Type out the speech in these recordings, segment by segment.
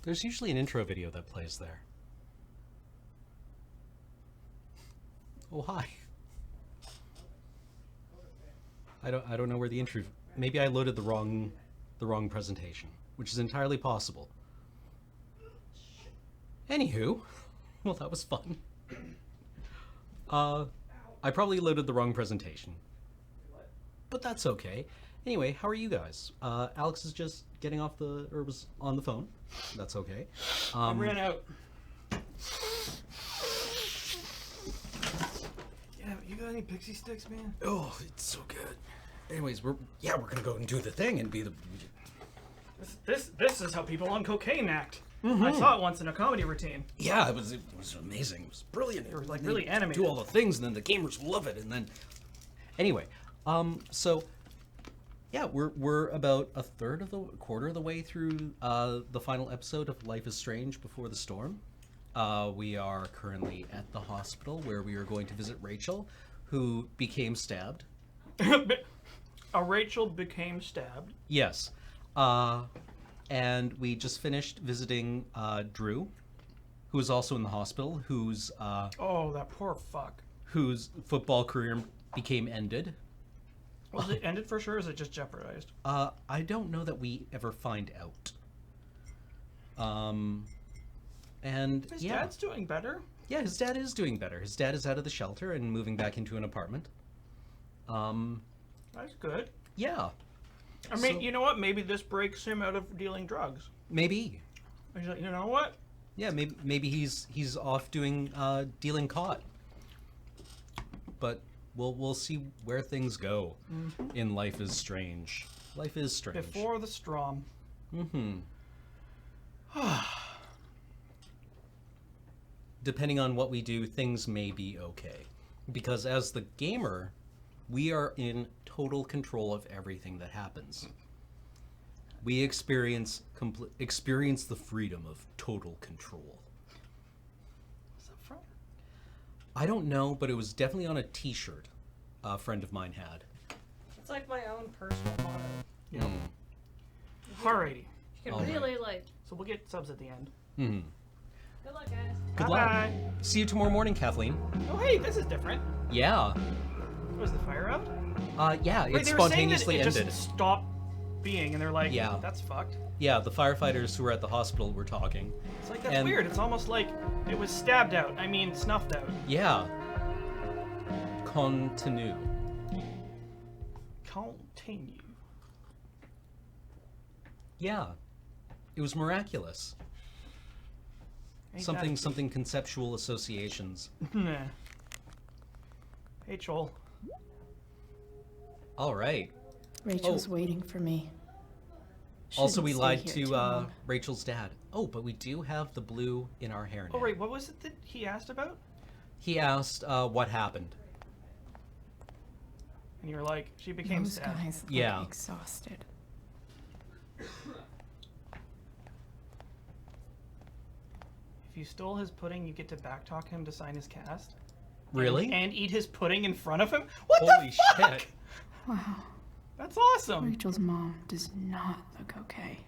There's usually an intro video that plays there. Oh, hi. I don't know where the intro... Maybe I loaded the wrong presentation, which is entirely possible. Anywho, well, that was fun. I probably loaded the wrong presentation, but that's okay. Anyway, how are you guys? Alex is just getting off was on the phone. That's okay. I ran out. Yeah, you got any pixie sticks, man? Oh, it's so good. Anyways, we're gonna go and do the thing and be the... This is how people on cocaine act. Mm-hmm. I saw it once in a comedy routine. Yeah, it was amazing. It was brilliant. It was like really animated. Do all the things, and then the gamers will love it. And then, anyway, so yeah, we're about quarter of the way through the final episode of Life is Strange Before the Storm. We are currently at the hospital where we are going to visit Rachel, who became stabbed. Rachel became stabbed. Yes. And we just finished visiting Drew, who is also in the hospital, whose oh, that poor fuck. Whose football career became ended. Was it ended for sure, or is it just jeopardized? I don't know that we ever find out. And his dad's doing better? Yeah, his dad is doing better. His dad is out of the shelter and moving back into an apartment. That's good. Yeah. I mean, you know what? Maybe this breaks him out of dealing drugs. Maybe. He's like, you know what? Yeah, maybe he's off doing dealing caught. But we'll see where things go in Life is Strange. Life is Strange. Before the Storm. Mm-hmm. Depending on what we do, things may be okay. Because as the gamer, we are in total control of everything that happens. We experience the freedom of total control. What's that from? I don't know, but it was definitely on a t-shirt a friend of mine had. It's like my own personal motto. Yeah. Alrighty. You can really So we'll get subs at the end. Mm-hmm. Good luck, guys. Good Bye. luck. See you tomorrow morning, Kathleen. Oh, hey, this is different. Yeah. Was the fire out? Yeah, Wait, it spontaneously they were saying that it ended. just stopped being, and they're like, Yeah. that's fucked. Yeah, the firefighters who were at the hospital were talking. It's like, that's weird. It's almost like it was stabbed out. I mean, snuffed out. Yeah. Continue. Yeah. It was miraculous. Ain't Something conceptual associations. Nah. Hey, Joel. All right. Rachel's waiting for me. Also, Shouldn't we stay lied here to too long. Rachel's dad. Oh, but we do have the blue in our hair now. Oh, right. What was it that he asked about? He asked what happened. And you're like, she became Those sad. guys look Yeah. exhausted. If you stole his pudding, you get to backtalk him to sign his cast. Really? And eat his pudding in front of him? What Holy the fuck? shit. Wow. That's awesome. Rachel's mom does not look okay.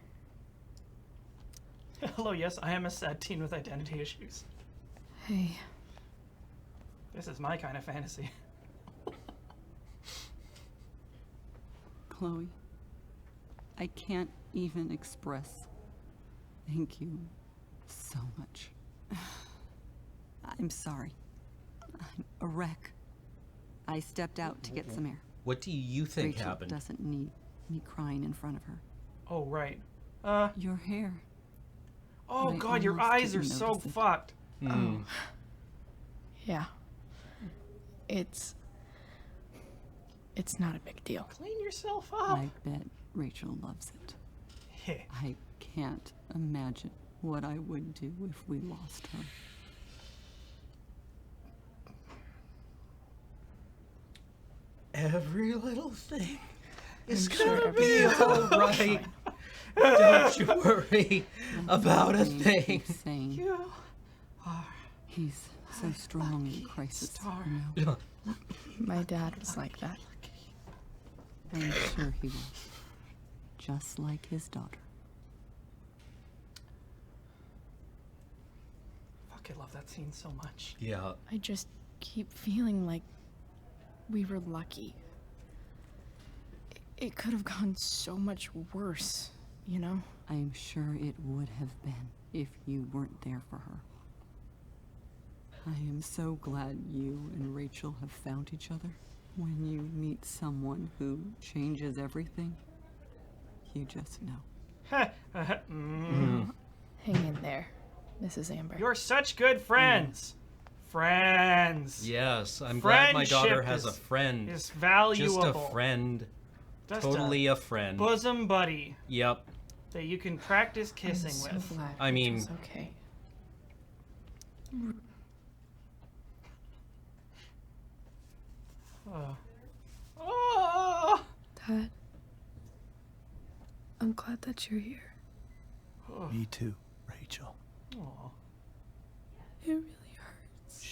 Hello, yes, I am a sad teen with identity issues. Hey, This is my kind of fantasy. Chloe, I can't even express thank you so much. I'm sorry. I'm a wreck. I stepped out to get some air. What do you think Rachel happened? doesn't need me crying in front of her. Oh, right. Your hair. Oh I god, your almost eyes are didn't so notice it. fucked. Mm. yeah. It's not a big deal. Clean yourself up. I bet Rachel loves it. Heh. I can't imagine what I would do if we lost her. Every little thing is I'm sure gonna be alright. Don't you worry about a thing. Keep saying You are he's so strong in crisis. star. You know? My dad was like that. I'm sure he was. Just like his daughter. fucking love that scene so much. Yeah. I just keep feeling like we were lucky. It could have gone so much worse, you know? I am sure it would have been if you weren't there for her. I am so glad you and Rachel have found each other. When you meet someone who changes everything, you just know. Hang in there, Mrs. Amber. You're such good friends. Friends. Yes, I'm glad my daughter Friendship has a is- friend. Is valuable. Just a friend. Just Totally a friend. bosom buddy Yep. that you can practice I'm kissing so with. glad I mean- Rachel's okay. Oh. Dad, I'm glad that you're here. Me too, Rachel. Aw. It really hurts.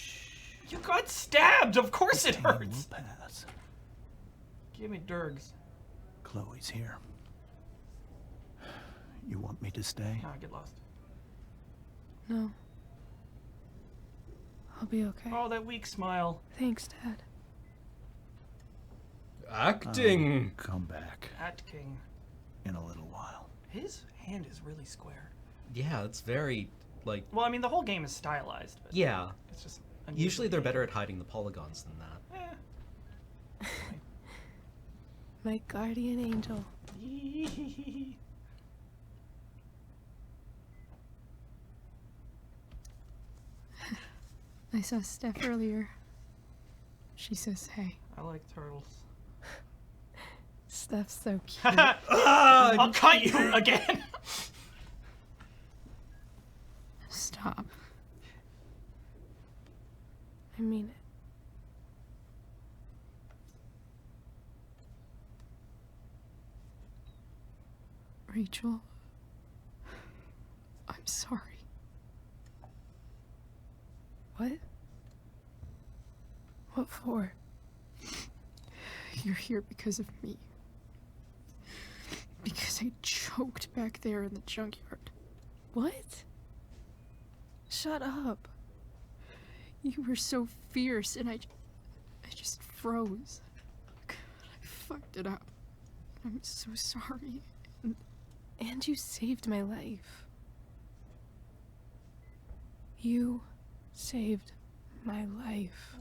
You got stabbed. Of course it Pain will hurts. pass. Give me Durgs. Chloe's here. You want me to stay? Nah, get lost. No. I'll be okay. Oh, that weak smile. Thanks, Dad. Acting. Come back At King. in a little while. His hand is really square. Yeah, it's very like. Well, I mean, the whole game is stylized, but Yeah. it's just. Usually they're better at hiding the polygons than that. My guardian angel. I saw Steph earlier. She says, hey. I like turtles. Steph's so cute. I'll cut you again. Stop. I mean it. Rachel, I'm sorry. What? What for? You're here because of me. Because I choked back there in the junkyard. What? Shut up. You were so fierce and I just froze. God, I fucked it up. I'm so sorry. And you saved my life. You saved my life.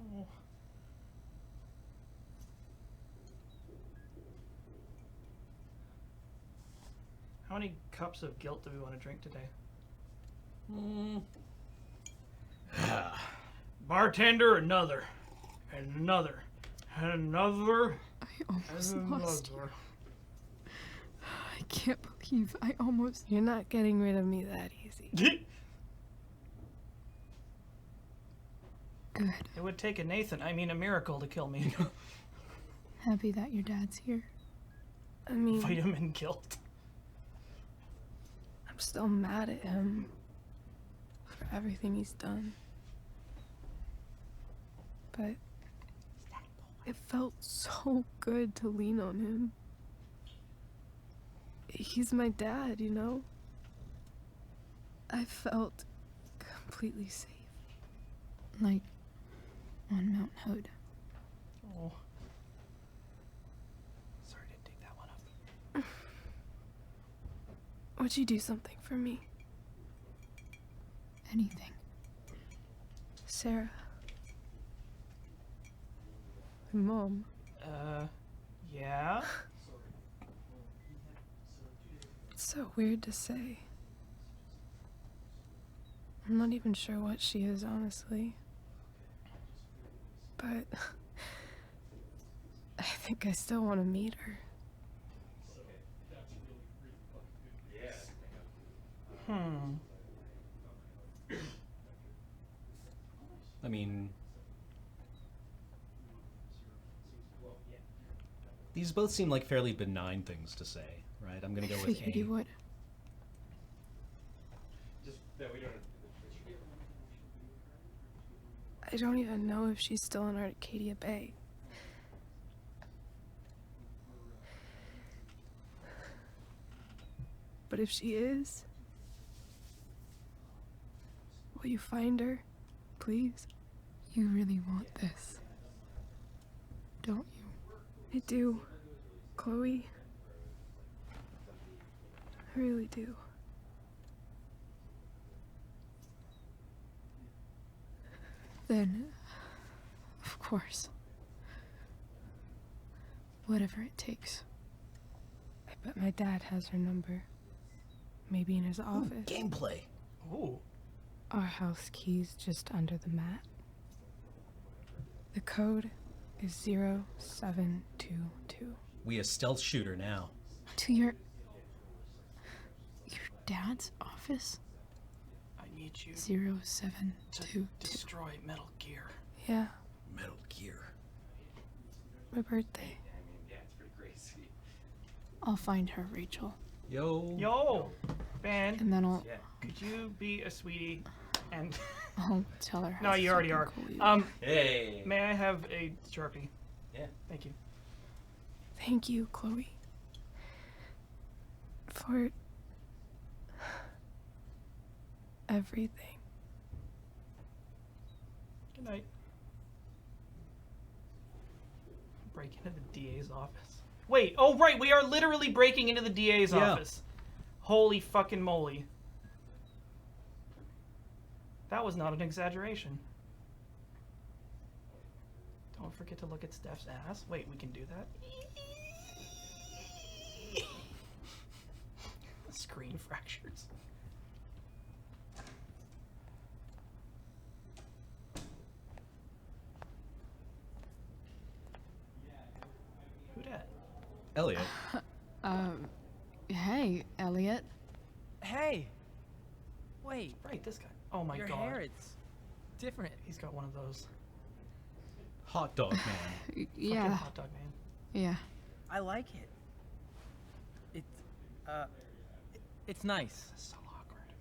How many cups of guilt do we want to drink today? Bartender, another. And another. And another. I almost And lost you. another. I can't believe I almost... You're not getting rid of me that easy. Good. It would take a a miracle to kill me. Happy that your dad's here. I mean, Vitamin guilt. I'm still mad at him for everything he's done. But it felt so good to lean on him. He's my dad, you know? I felt completely safe. Like on Mount Hood. Oh. Sorry, I didn't dig that one up. Would you do something for me? Anything. Sarah. My mom. Yeah? It's so weird to say. I'm not even sure what she is, honestly. But I think I still want to meet her. I mean, these both seem like fairly benign things to say, right? I'm gonna go I with figured A. you would. I don't even know if she's still in Arcadia Bay. But if she is, Will you find her? Please? You really want this, don't you? I do, Chloe. I really do. Then, of course, whatever it takes. I bet my dad has her number. Maybe in his office. Gameplay. Ooh. Our house key's just under the mat. The code is 0722. We a stealth shooter now. To your dad's office? I need you 0722. to destroy Metal Gear. Yeah, Metal Gear. my birthday. I'll find her, Rachel. Yo, Ben, And then could you be a sweetie and I'll tell her how no, you already are. fucking cool you Hey. May I have a Sharpie? Yeah. Thank you. Thank you, Chloe. For everything. Good night. Break into the DA's office. Wait, oh right, we are literally breaking into the DA's Yeah. office. Holy fucking moly. That was not an exaggeration. Don't forget to look at Steph's ass. Wait, we can do that? Screen fractures. Who dat? Elliot. Hey, Elliot. Hey! Wait, Right, this guy. Oh my your god. hair, it's different. He's got one of those. Hot dog man. Fucking Yeah, hot dog man. yeah. I like it. It's nice. So awkward.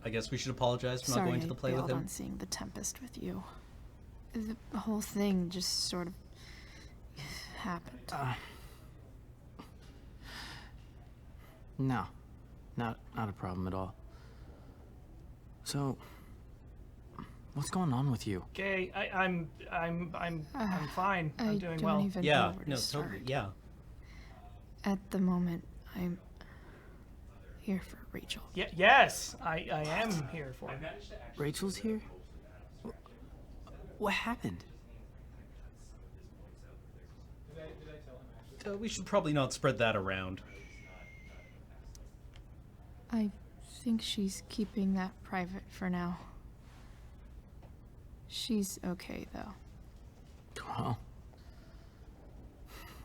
I guess we should apologize for not Sorry, going to the I play with bailed him. on seeing the Tempest with you. The whole thing just sort of happened. No, not a problem at all. So, what's going on with you? Okay, I'm fine. I I'm doing don't well. even Yeah, know where to no, start. totally. Yeah. At the moment, I'm here for Rachel. Yes, I am here for it. Rachel's here? What happened? We should probably not spread that around. I think she's keeping that private for now. She's okay, though. Well,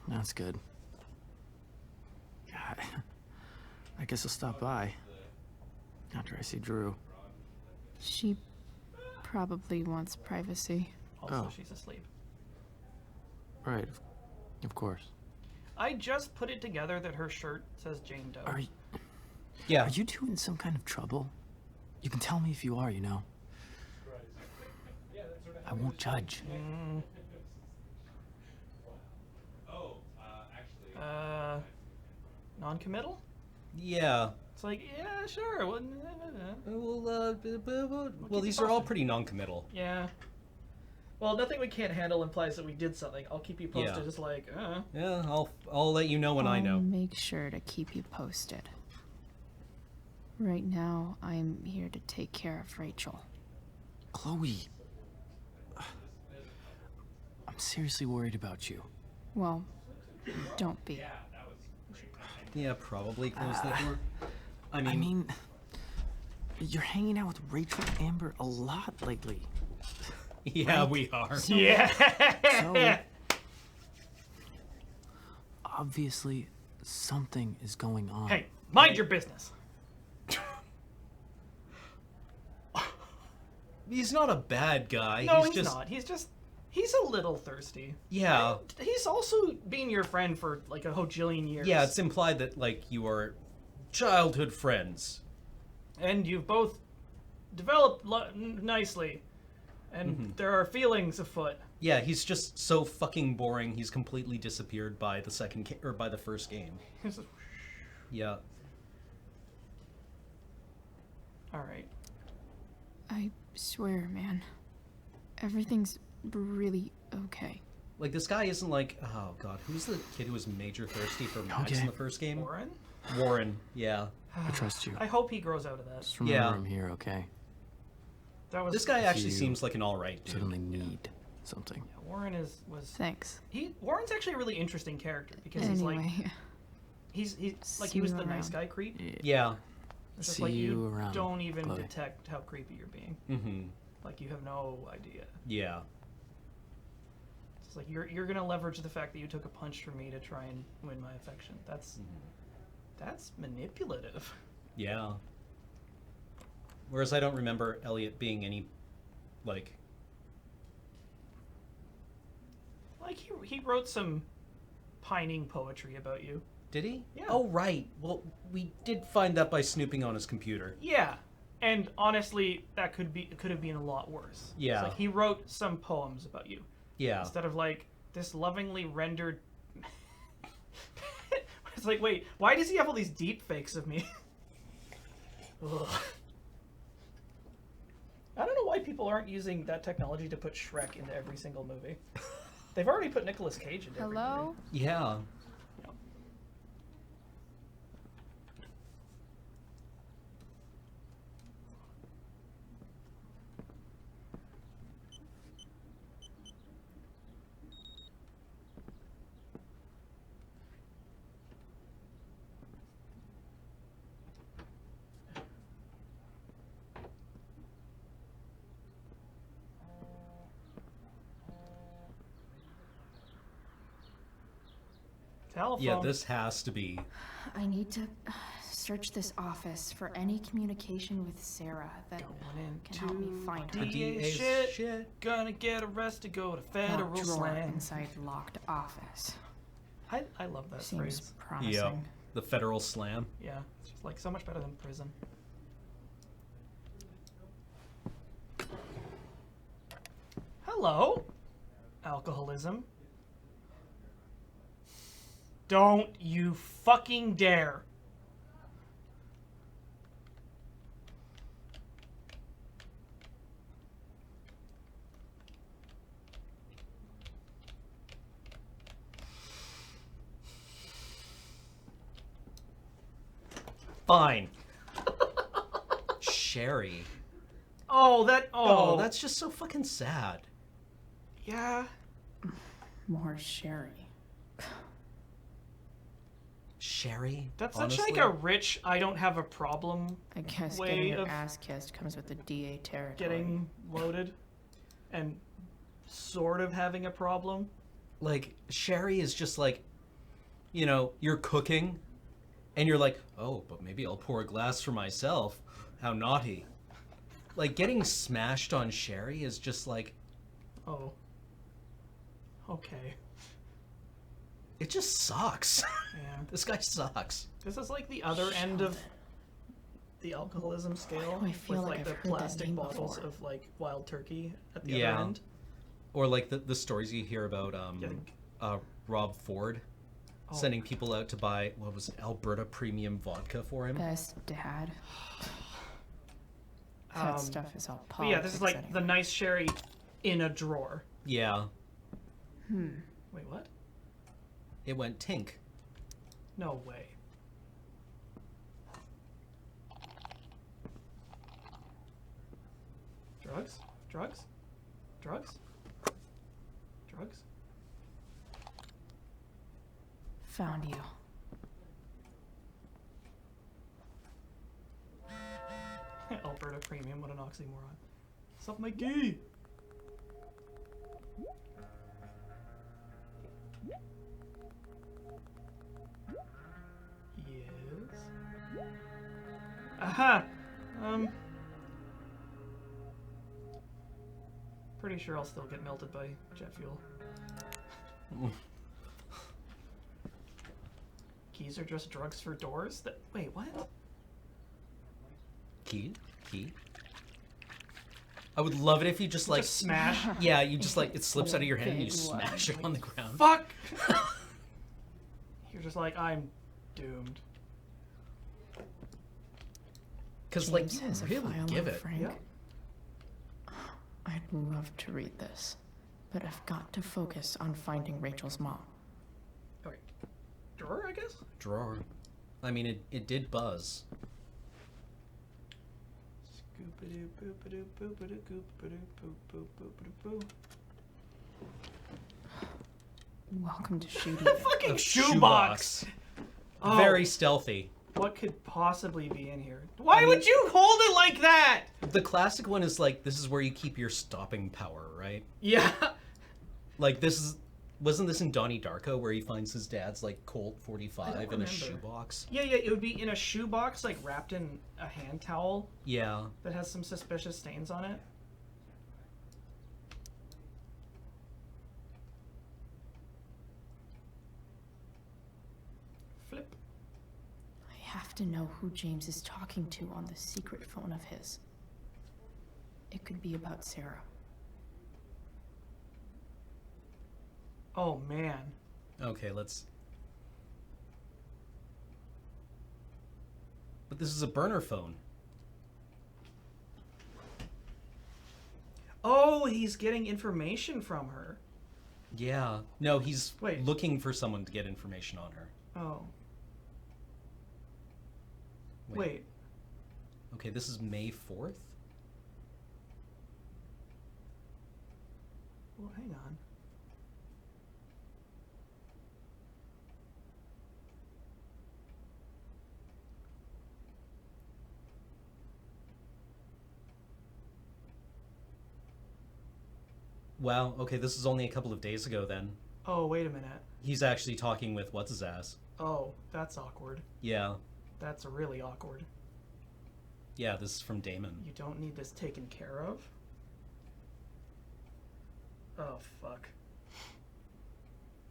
that's good. God, I guess I'll stop by after I see Drew. She probably wants privacy. Also, Oh. she's asleep. Right, of course. I just put it together that her shirt says Jane Doe. Are Yeah. you two in some kind of trouble? You can tell me if you are, you know. I won't judge. Non-committal? Yeah. It's like, yeah, sure. Well, Well, these are all pretty non-committal. yeah. Well, nothing we can't handle implies that we did something. I'll keep you posted. Yeah. Just like, Yeah, I'll let you know when I I'll know. make sure to keep you posted. Right now, I'm here to take care of Rachel. Chloe. I'm seriously worried about you. Well, don't be. Yeah, probably close the door. I I mean, you're hanging out with Rachel Amber a lot lately. yeah, we are. yeah. So, obviously, something is going on. Hey, mind your business. He's not a bad guy. No, he's he's just not. He's a little thirsty. yeah. He's also being your friend for like a hojillion years. Yeah, it's implied that like you are childhood friends. And you've both developed nicely, and there are feelings afoot. Yeah, he's just so fucking boring. He's completely disappeared by the second or by the first game. Yeah. All right. I swear, man. Everything's really okay. Like, this guy isn't like, oh god, who's the kid who was major thirsty for Max Okay. in the first game? Warren? Warren, yeah. I trust you. I hope he grows out of that. Just remember Yeah. I'm here, okay? That was This guy actually you seems like an alright dude. Suddenly need something. Warren was Thanks. Warren's actually a really interesting character because he's like Anyway, he's like See he was you the nice around. guy creep. Yeah. It's just See like you you around, don't even Chloe. detect how creepy you're being. Mm-hmm. Like you have no idea. Yeah. It's like you're gonna leverage the fact that you took a punch from me to try and win my affection. That's manipulative. Yeah. Whereas I don't remember Elliot being any, like... Like he wrote some pining poetry about you. Did he? Yeah. Oh, right. Well, we did find that by snooping on his computer. Yeah. And honestly, that could have been a lot worse. Yeah. It's like he wrote some poems about you. Yeah. Instead of like this lovingly rendered. It's like, wait, why does he have all these deep fakes of me? Ugh. I don't know why people aren't using that technology to put Shrek into every single movie. They've already put Nicolas Cage into every hello? movie. Yeah. Telephone. Yeah, this has to be... I need to search this office for any communication with Sarah that Going can help me into find the her. DA shit. Gonna get arrested, go to Locked federal drawer slang. inside locked office. I love that Seems phrase. promising. Yeah. The federal slam. Yeah, it's just like so much better than prison. Hello, alcoholism. Don't you fucking dare. Fine. Sherry. Oh, Oh, that's just so fucking sad. yeah. More sherry. Sherry? That's honestly? such like a rich, I don't have a problem I guess way getting your of ass kissed comes with the DA territory. getting loaded and sort of having a problem. Like, Sherry is just like, you know, you're cooking, and you're like, oh, but maybe I'll pour a glass for myself. How naughty. Like, getting smashed on Sherry is just like, Oh. Okay. it just sucks. Yeah. This guy sucks. This is like the other end of the alcoholism scale do I feel with like like the I've heard that plastic name bottles before? of like wild turkey at the Yeah. other end. Or like the stories you hear about Yeah. Rob Ford Oh. sending people out to buy, what was it, Alberta premium vodka for him. Best dad. That Um, stuff is all But politics. yeah, this is like the nice sherry in a drawer. Yeah. Wait, what? It went tink. No way. Drugs? Drugs? Drugs? Drugs? Found you. Alberta Premium, what an oxymoron. Suck my gay! Yes. Aha! Pretty sure I'll still get melted by jet fuel. Keys are just drugs for doors? Wait, what? Key? I would love it if you just like Just smash. Yeah, you just like it slips out of your hand and you Big smash it on the ground. Fuck! You're just like, I'm doomed. Because, like, James you has a really file give on it. Frank. Yeah. I'd love to read this, but I've got to focus on finding Rachel's mom. Okay. Drawer, I guess? Drawer. I mean, it did buzz. Scoop-a-doo-boop-a-doo-boop-a-doo-boop-a-doo-boop-a-doo-boop. Welcome to Shady. Fucking A shoebox! Oh, Very stealthy. what could possibly be in here? Why would you hold it like that? The classic one is like, this is where you keep your stopping power, right? Yeah. Like, wasn't this in Donnie Darko where he finds his dad's, like, Colt I 45 don't in a remember. shoebox? Yeah, it would be in a shoebox, like wrapped in a hand towel Yeah. that has some suspicious stains on it. Flip. I have to know who James is talking to on the secret phone of his. It could be about Sarah. Oh man. Okay, let's... But this is a burner phone. Oh, he's getting information from her. Yeah. No, he's Wait. looking for someone to get information on her. Oh. Wait. Okay, this is May 4th? Well, hang on. Wow, okay, this is only a couple of days ago then. Oh, wait a minute. He's actually talking with what's-his-ass. Oh, that's awkward. Yeah. That's really awkward. Yeah, this is from Damon. You don't need this taken care of? Oh, fuck.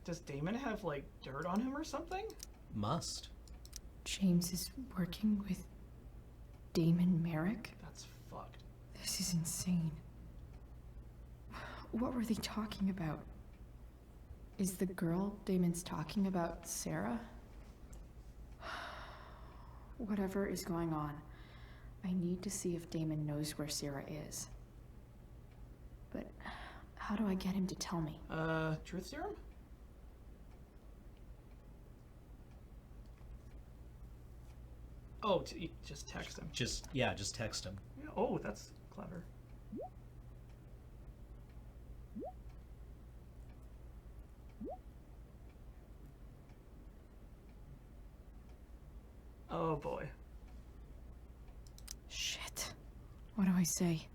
Does Damon have, like, dirt on him or something? Must. James is working with Damon Merrick? That's fucked. This is insane. What were they talking about? Is the girl Damon's talking about Sarah? Whatever is going on, I need to see if Damon knows where Sarah is. But how do I get him to tell me? Truth serum? Oh, just text him. Just text him. Yeah, oh, that's clever. Oh boy. Shit. What do I say?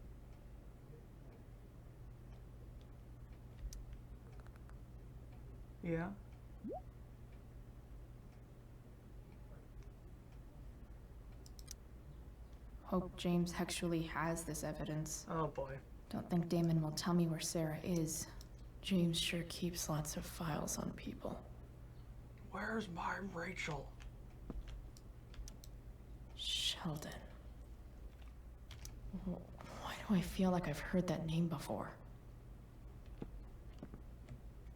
Yeah. Hope James actually has this evidence. Oh boy. Don't think Damon will tell me where Sarah is. James sure keeps lots of files on people. Where's my Rachel? Sheldon. Why do I feel like I've heard that name before?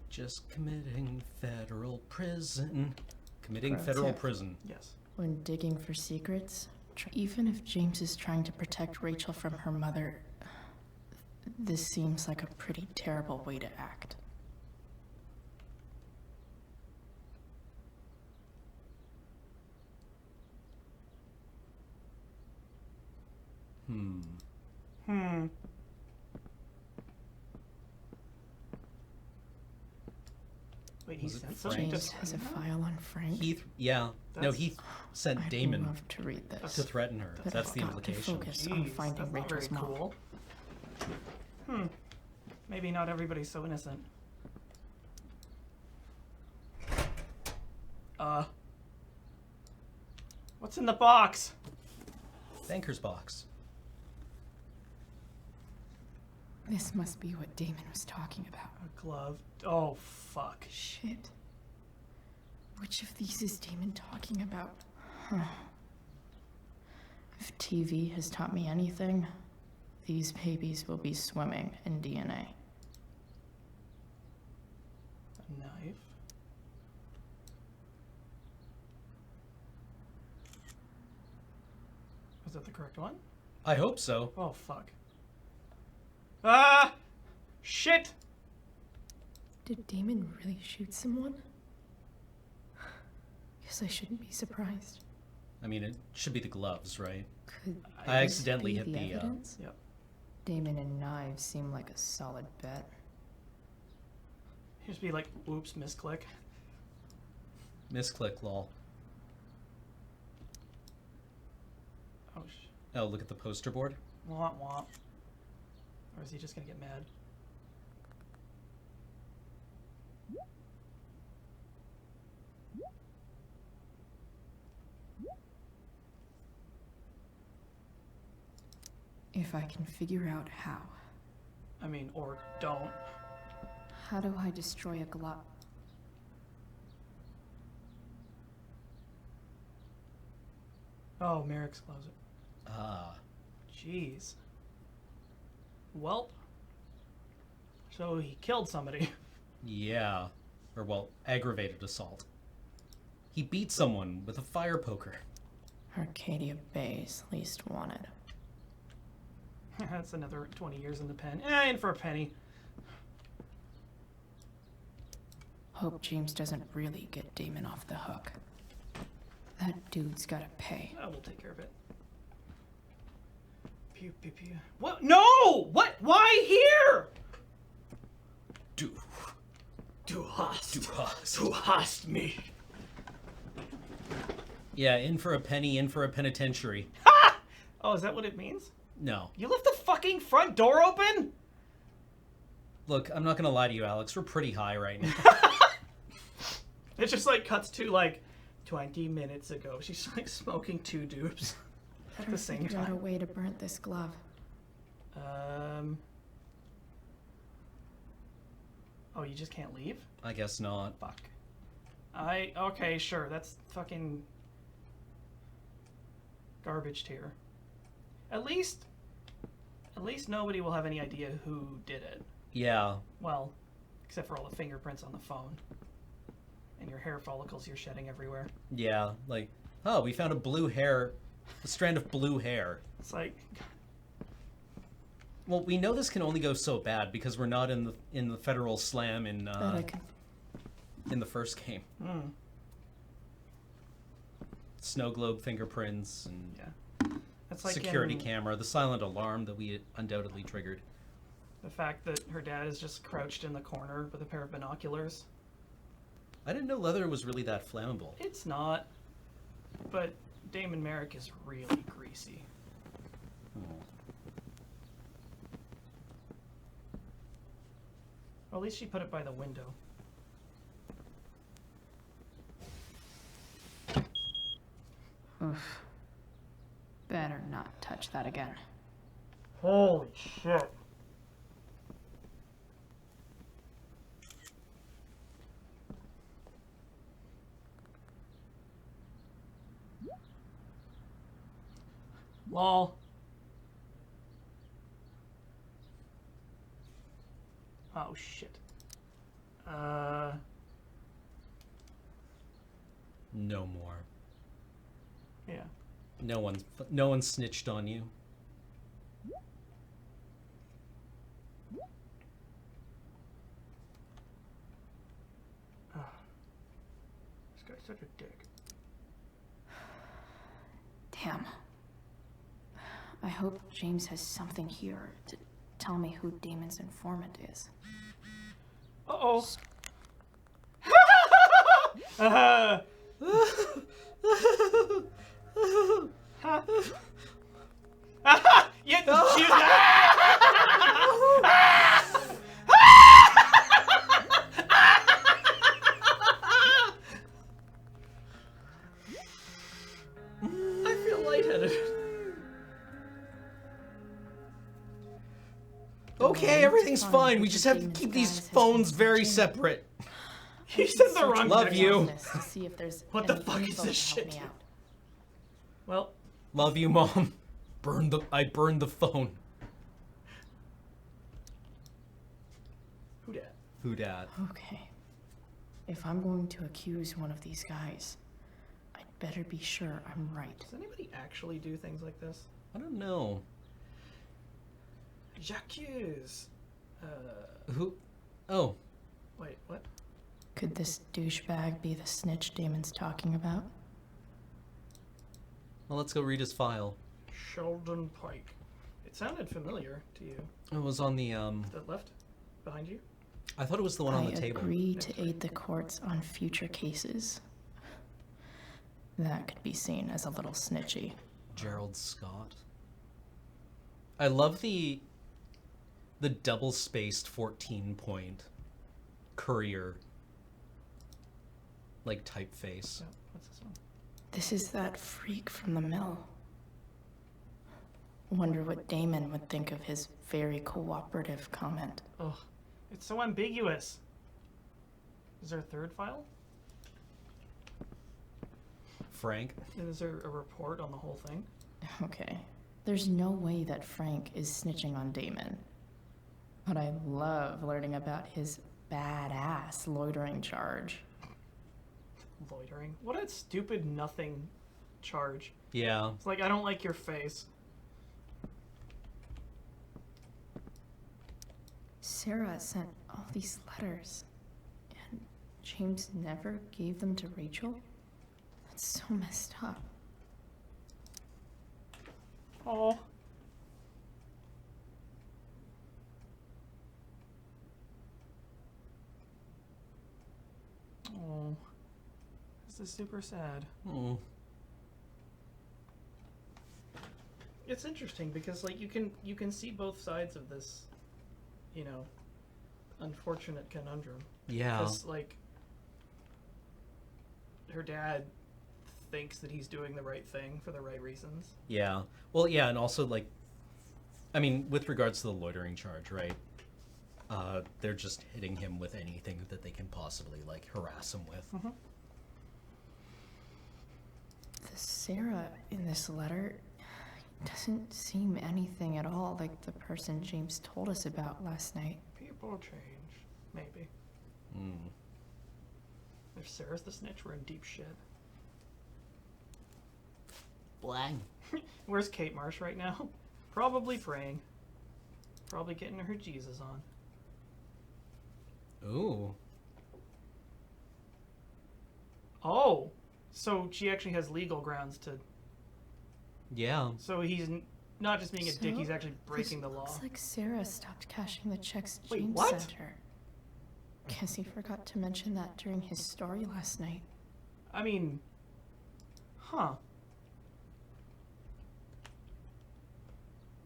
Just committing federal prison. Committing Pro federal tip. prison. Yes. When digging for secrets, even if James is trying to protect Rachel from her mother, this seems like a pretty terrible way to act. Hmm. Wait, he Was it sent something James to has a threaten her? file on Frank. Heath, yeah. No, That's- Heath sent I'd Damon love to read this. to threaten her. But That's I've the got to implication. focus on Jeez, finding that's not very Rachel's mom. cool. Maybe not everybody's so innocent. What's in the box? Banker's box. This must be what Damon was talking about. A glove. Oh, fuck. Shit. Which of these is Damon talking about? Huh. If TV has taught me anything, these babies will be swimming in DNA. A knife. that the correct one? I hope so. Oh, fuck. Ah! Shit! Did Damon really shoot someone? Guess I shouldn't be surprised. I mean, it should be the gloves, right? Could I this accidentally be hit the, evidence? Yep. Damon and knives seem like a solid bet. Just be like, whoops, misclick. Misclick, lol. Oh, Oh, look at the poster board. womp womp. Or is he just gonna get mad? If I can figure out how. I mean, or don't. How do I destroy a glove? Oh, Merrick's closet. Ah. Jeez. Welp. So he killed somebody. Yeah. Or, well, aggravated assault. He beat someone with a fire poker. Arcadia Bay's least wanted. That's another 20 years in the pen. Eh, in for a penny. Hope James doesn't really get Damon off the hook. That dude's gotta pay. I will take care of it. Pew, pew, pew. What? No! What? Why here? Du hast. hast. Du hast me. Yeah, in for a penny, in for a penitentiary. Ha! Oh, is that what it means? No. You left the fucking front door open? Look, I'm not gonna lie to you, Alex. We're pretty high right now. It just like cuts to like 20 minutes ago. She's like smoking 2 dupes at the same Figured out a time. way to burn this glove. Oh, you just can't leave? I guess not. Fuck. Okay, sure. That's fucking garbage tier. At least nobody will have any idea who did it. Yeah. Well, except for all the fingerprints on the phone. And your hair follicles you're shedding everywhere. Yeah. Like, oh, we found a strand of blue hair. It's like, Well, we know this can only go so bad because we're not in the federal slam in Bet I could. in the first game. Snow globe fingerprints and yeah. That's like security in camera, the silent alarm that we undoubtedly triggered. the fact that her dad is just crouched in the corner with a pair of binoculars. I didn't know leather was really that flammable. It's not. But Damon Merrick is really greasy. Well, at least she put it by the window. Oof. Better not touch that again. Holy shit. Lol. Oh shit. No more. Yeah. No one snitched on you. This guy's such a dick. Damn. I hope James has something here to tell me who Damon's informant is. Uh-oh. Yeah, she I feel lightheaded. Okay, everything's fine, fine. but We the just have to Damon's keep guys these has phones been very searching. separate. He said the wrong Love thing. you. To see if there's What the any fuck is info this to help shit? me out. Well, Love you, Mom. I burned the phone. who dat? Who dat? Okay. If I'm going to accuse one of these guys, I better be sure I'm right. Does anybody actually do things like this? I don't know. J'accuse. Who? Oh, Wait, what? Could this douchebag be the snitch Damon's talking about? well, let's go read his file. Sheldon Pike. It sounded familiar to you. It was on the, The left? Behind you? I thought it was the one on I the table. agree to aid the courts on future cases. That could be seen as a little snitchy. Gerald Scott. I love the double-spaced 14-point courier, like, typeface. Yeah, what's this one? This is that freak from the mill. Wonder what Damon would think of his very cooperative comment. Ugh. It's so ambiguous. Is there a third file? Frank? And is there a report on the whole thing? Okay, there's no way that Frank is snitching on Damon. But I love learning about his badass loitering charge. Loitering? What a stupid nothing charge. Yeah. It's like, I don't like your face. Sarah sent all these letters, and James never gave them to Rachel? That's so messed up. Oh. Oh. This is super sad. Oh. It's interesting because like you can see both sides of this, you know, unfortunate conundrum. Yeah. Because like her dad thinks that he's doing the right thing for the right reasons. Yeah. Well, yeah, and also, like, I mean, with regards to the loitering charge, right? They're just hitting him with anything that they can possibly, like, harass him with. Mm-hmm. The Sarah in this letter doesn't seem anything at all like the person James told us about last night. People change. Maybe. Mm. If Sarah's the snitch, we're in deep shit. Blang. Where's Kate Marsh right now? Probably praying. Probably getting her Jesus on. Ooh. Oh! So she actually has legal grounds to... Yeah. So he's not just being a dick, So, he's actually breaking the law. Looks like Sarah stopped cashing the checks Wait, James what? sent her. Guess he forgot to mention that during his story last night. I mean... Huh.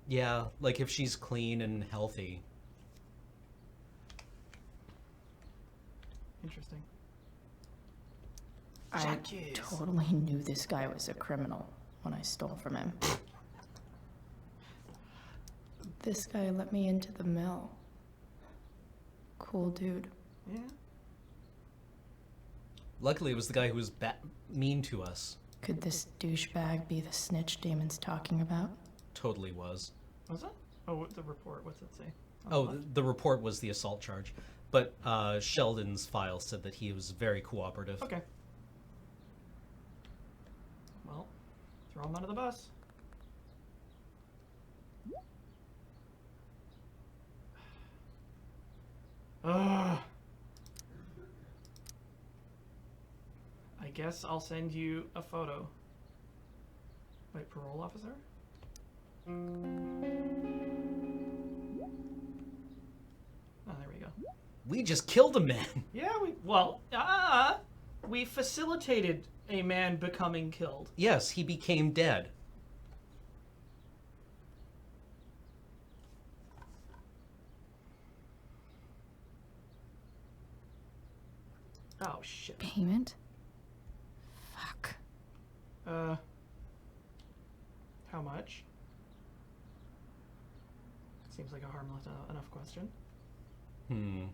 Yeah, like if she's clean and healthy. Interesting. I Jackies. totally knew this guy was a criminal when I stole from him. This guy let me into the mill. Cool dude. Yeah. Luckily, it was the guy who was mean to us. Could this douchebag be the snitch Damon's talking about? Totally was. Was it? Oh, the report. What's it say? On Oh, the left? the report was the assault charge. But Sheldon's file said that he was very cooperative. Okay. Well, throw him under the bus. Ugh. I guess I'll send you a photo. Wait, parole officer? Oh, there we go. We just killed a man. Yeah, we facilitated a man becoming killed. Yes, he became dead. Oh shit. Payment? Fuck. How much? Seems like a harmless enough question. Hmm.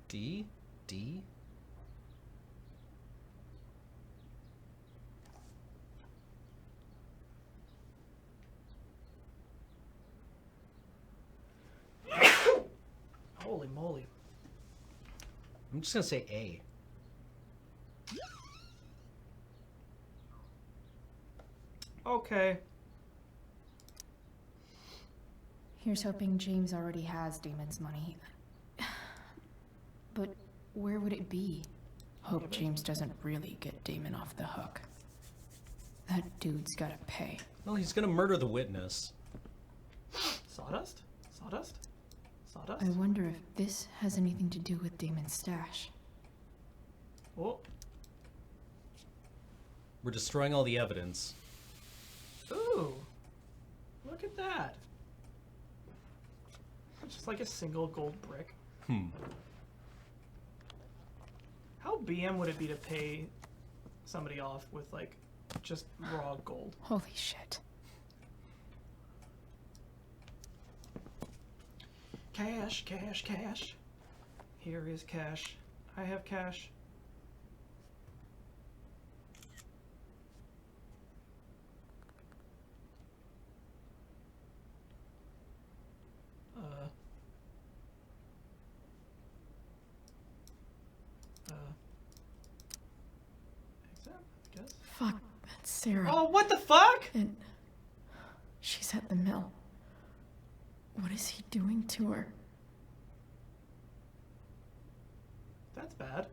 D? D? I'm just gonna say A. Okay. Here's hoping James already has Damon's money. But where would it be? Hope James doesn't really get Damon off the hook. That dude's gotta pay. Well, he's gonna murder the witness. Sawdust? Sawdust? Sawdust? I wonder if this has anything to do with Damon's stash. Oh. We're destroying all the evidence. Ooh. Look at that. It's just like a single gold brick. How BM would it be to pay somebody off with, like, just raw gold? Holy shit. Cash, cash, cash. Here is cash. I have cash. Exam, I guess. Fuck, that's Sarah. Oh, what the fuck? And she's at the mill. What is he doing to her? That's bad.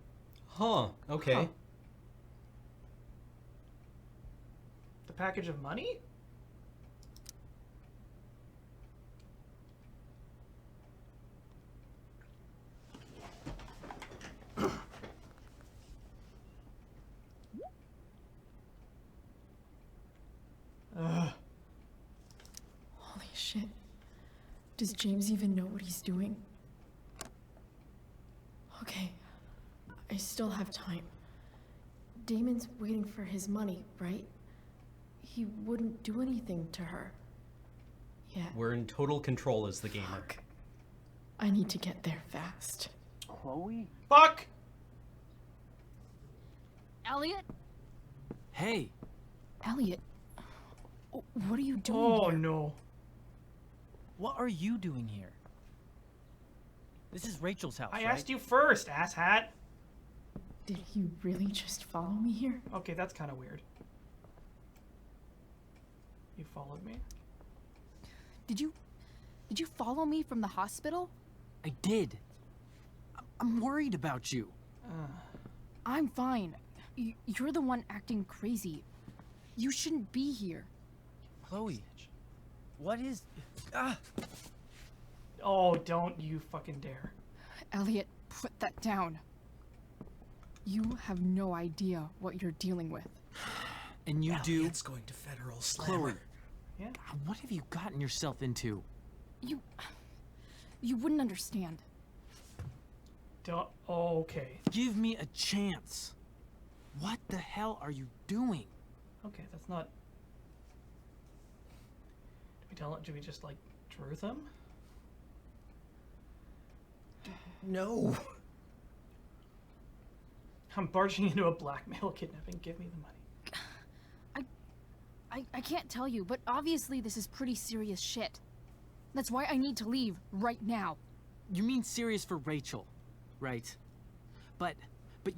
Huh. Okay. Huh. The package of money? Ugh. Holy shit. Does James even know what he's doing? Okay, I still have time. Damon's waiting for his money, right? He wouldn't do anything to her. Yeah. We're in total control as the gamer. Fuck. I need to get there fast. Chloe? Fuck! Elliot? Hey, Elliot? What are you doing Oh here? no. What are you doing here? This is Rachel's house, I right? asked you first, asshat. Did he really just follow me here? Okay, that's kind of weird. You followed me? Did you follow me from the hospital? I did. I'm worried about you. I'm fine. You're the one acting crazy. You shouldn't be here. Chloe, what is... Ah! Oh, don't you fucking dare. Elliot, put that down. You have no idea what you're dealing with. And you do? It's going to federal Chloe, slammer. Yeah? God, what have you gotten yourself into? You wouldn't understand. Don't. Oh, okay. Give me a chance. What the hell are you doing? Okay, that's not. Do we just like truth him? No. I'm barging into a blackmail kidnapping. Give me the money. I can't tell you, but obviously this is pretty serious shit. That's why I need to leave right now. You mean serious for Rachel, right? But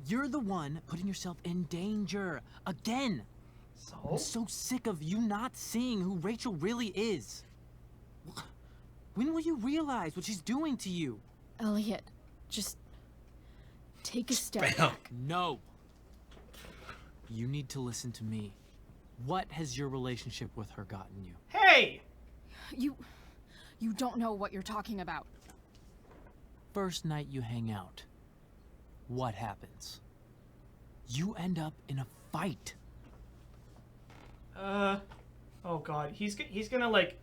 you're the one putting yourself in danger again. So? I'm so sick of you not seeing who Rachel really is. When will you realize what she's doing to you? Elliot, just take a step Bam. back. No. You need to listen to me. What has your relationship with her gotten you? Hey! You don't know what you're talking about. First night you hang out, what happens? You end up in a fight. Oh god, he's gonna like.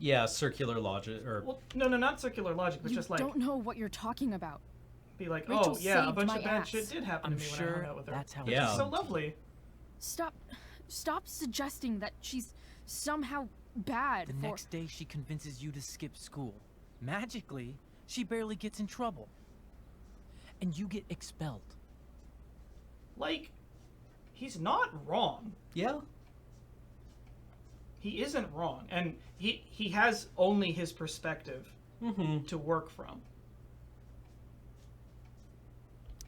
Yeah, circular logic, or Well, no, not circular logic, but You just like don't know what you're talking about. be like, Rachel oh yeah, a saved bunch my of bad ass. shit did happen I'm to me when I hung sure out with her. that's how Yeah. She's it so is. lovely. Stop suggesting that she's somehow bad The for... next day she convinces you to skip school. Magically, she barely gets in trouble. And you get expelled. Like, he's not wrong. yeah. He isn't wrong, and he has only his perspective Mm-hmm. to work from.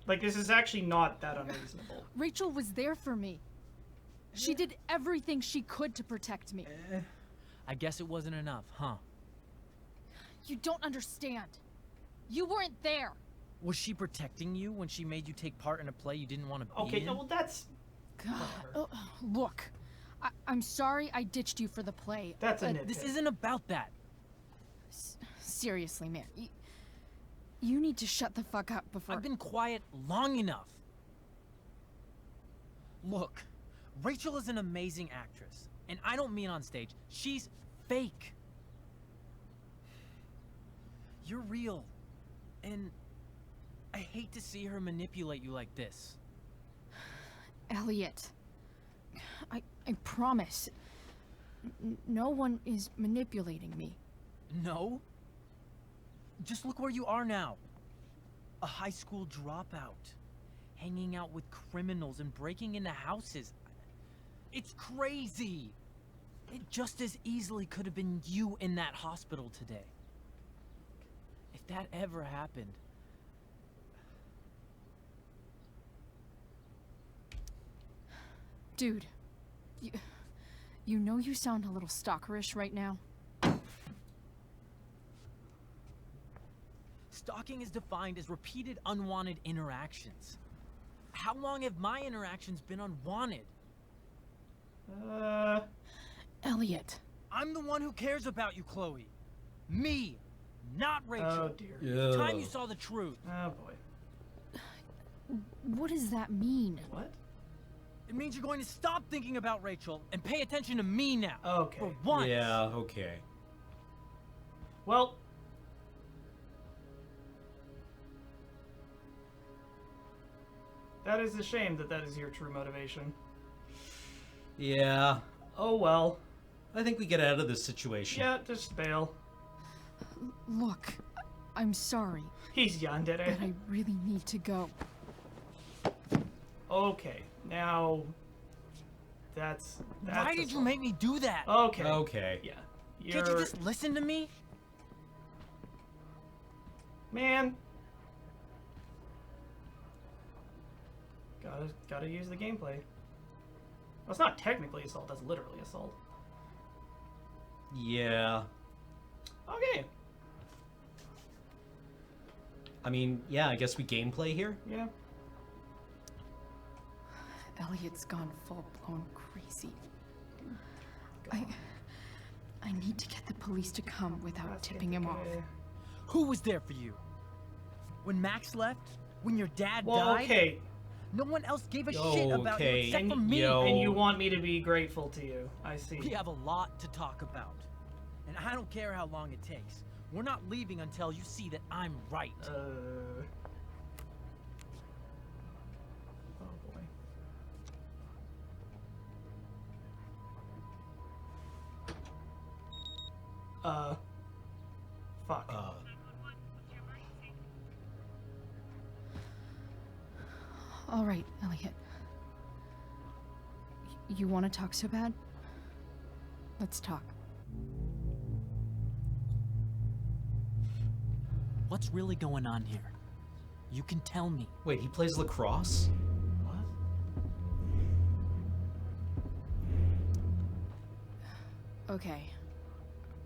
Like, this is actually not that unreasonable. Rachel was there for me. She did everything she could to protect me. I guess it wasn't enough, huh? You don't understand. You weren't there. Was she protecting you when she made you take part in a play you didn't want to be Okay, in? no, well, that's... God. Look, I'm sorry I ditched you for the play. That's a nitpick. This isn't about that. Seriously, man. You need to shut the fuck up before... I've been quiet long enough. Look, Rachel is an amazing actress. And I don't mean on stage. She's fake. You're real. And I hate to see her manipulate you like this. Elliot, I promise. No one is manipulating me. No? Just look where you are now. A high school dropout. Hanging out with criminals and breaking into houses. It's crazy. It just as easily could have been you in that hospital today. If that ever happened. Dude, you know you sound a little stalkerish right now? Stalking is defined as repeated unwanted interactions. How long have my interactions been unwanted? Elliot. I'm the one who cares about you, Chloe. Me, not Rachel. Oh, dear. It's time you saw the truth. Oh, boy. What does that mean? What? It means you're going to stop thinking about Rachel and pay attention to me now. Okay. For once. Yeah, okay. Well... That is a shame that is your true motivation. Yeah. Oh, well. I think we get out of this situation. Yeah, just bail. Look, I'm sorry, He's yandere. but I really need to go. Okay, now... That's Why did you make me do that? Okay. Okay. Yeah. Can't you just listen to me? Man. Gotta use the gameplay. Well, it's not technically assault, that's literally assault. Yeah. Okay. I mean, yeah, I guess we gameplay here. Yeah. Elliot's gone full-blown crazy. I need to get the police to come without tipping him off. Who was there for you? When Max left? When your dad Well, died? okay. No one else gave a shit about you Okay. except for me. And you want me to be grateful to you. I see. We have a lot to talk about. And I don't care how long it takes. We're not leaving until you see that I'm right. Oh boy. Fuck. All right, Elliot. You want to talk so bad? Let's talk. What's really going on here? You can tell me. Wait, he plays lacrosse? What? Okay.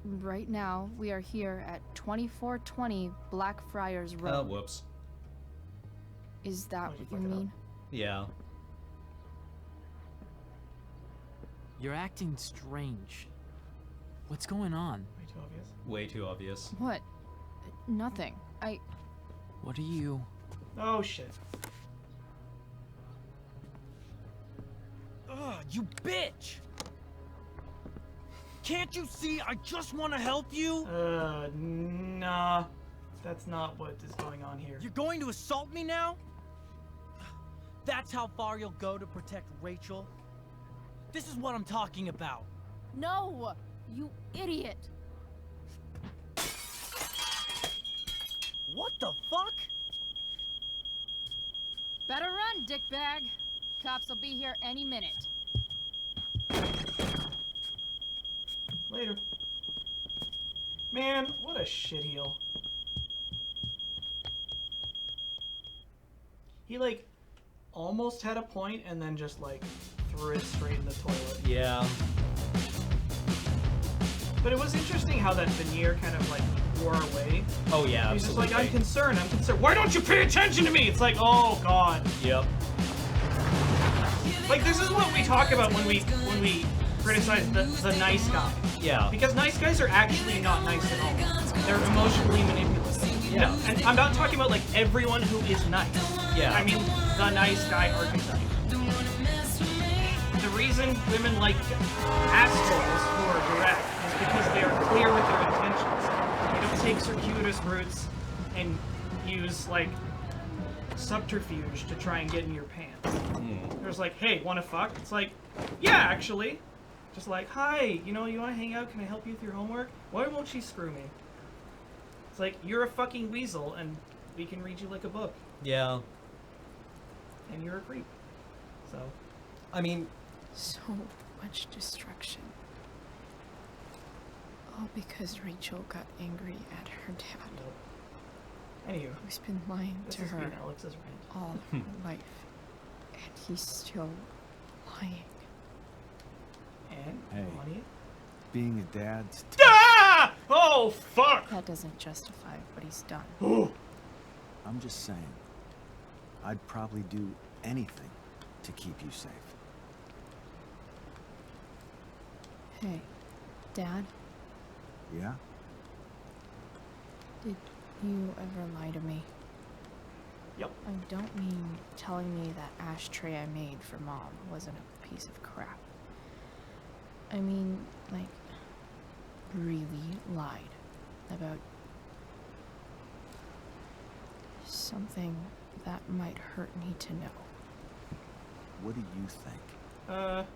Right now, we are here at 2420 Blackfriars Road. Whoops. Is that Why'd you what you fuck it up? mean? Yeah. You're acting strange. What's going on? Way too obvious. Way too obvious. What? Nothing. What are you? Oh shit. Ugh, you bitch! Can't you see I just want to help you? Nah. That's not what is going on here. You're going to assault me now? That's how far you'll go to protect Rachel? This is what I'm talking about. No! You idiot! What the fuck? Better run, dickbag. Cops will be here any minute. Later. Man, what a shitheel. He like almost had a point and then just like threw it straight in the toilet. Yeah. But it was interesting how that veneer kind of like wore away. Oh yeah, He's just absolutely. like, I'm concerned. Why don't you pay attention to me? It's like, oh god. Yep. Like this is what we talk about when we criticize the nice guy. Yeah. Because nice guys are actually not nice at all. They're emotionally manipulative. Yeah. And I'm not talking about like everyone who is nice. Yeah. I mean the nice guy archetype. The reason women like assholes who are direct is because they are clear with their intentions. They don't take circuitous routes and use like subterfuge to try and get in your pants. They're just like, hey, wanna fuck? It's like, yeah, actually. Just like, hi, you wanna hang out? Can I help you with your homework? Why won't she screw me? It's like, you're a fucking weasel and we can read you like a book. Yeah. And you're a creep. So. I mean, So much destruction. All because Rachel got angry at her dad, Anywho, who's been lying this to has her been Alex's rant. all her life. And he's still lying. And Hey. money. Being a dad's Ah! Oh fuck! That doesn't justify what he's done. I'm just saying. I'd probably do anything to keep you safe. Hey, Dad, Yeah? did you ever lie to me? Yep. I don't mean telling me that ashtray I made for Mom wasn't a piece of crap. I mean, like, really lied about something that might hurt me to know. What do you think?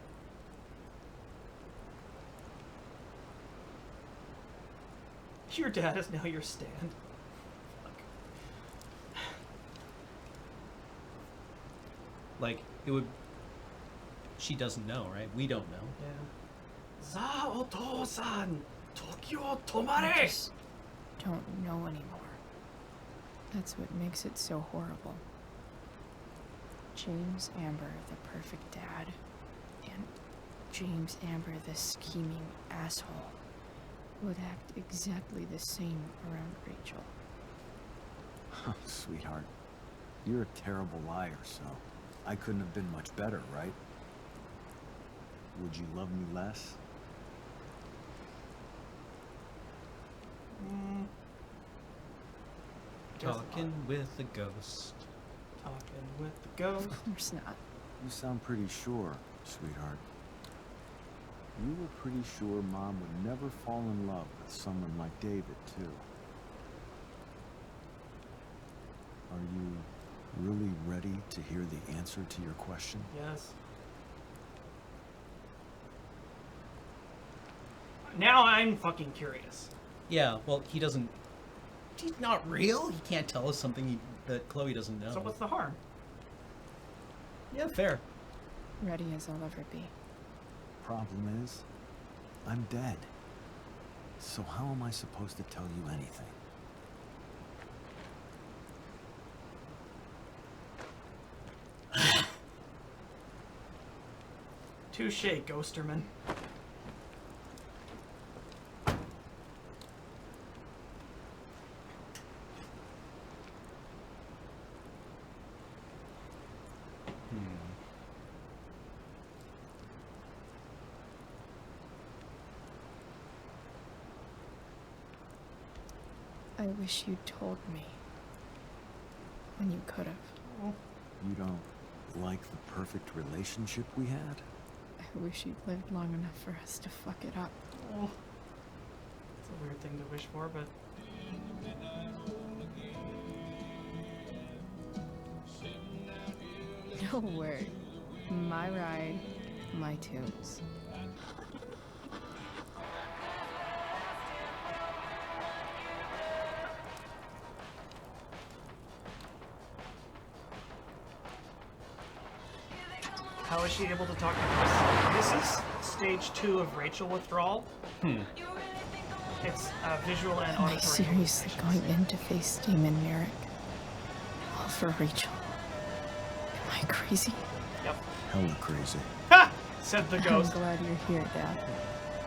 Your dad is now your stand. Fuck. like, it would... She doesn't know, right? We don't know. Yeah. Za oto-san! Tokyo I tomare! just don't know anymore. That's what makes it so horrible. James Amber, the perfect dad, and James Amber, the scheming asshole, would act exactly the same around Rachel. Sweetheart, you're a terrible liar, so I couldn't have been much better, right? Would you love me less? Talking with a ghost. Talking with the ghost. Of course not. You sound pretty sure, sweetheart. You were pretty sure Mom would never fall in love with someone like David, too. Are you really ready to hear the answer to your question? Yes. Now I'm fucking curious. Yeah, well, he doesn't... He's not real. He can't tell us something that Chloe doesn't know. So what's the harm? Yeah, fair. Ready as I'll ever be. Problem is, I'm dead. So how am I supposed to tell you anything? Touche, Ghosterman. I wish you'd told me. When you could have. You don't like the perfect relationship we had? I wish you'd lived long enough for us to fuck it up. Oh. It's a weird thing to wish for, but... No word. My ride, my tunes. How is she able to talk to herself? This is stage 2 of Rachel withdrawal. It's visual and Am I auditory seriously hallucinations. going in to face Demon Merrick? All for Rachel. I crazy? Yep. Hella crazy. Ha! Said the I'm ghost. glad you're here, Dad.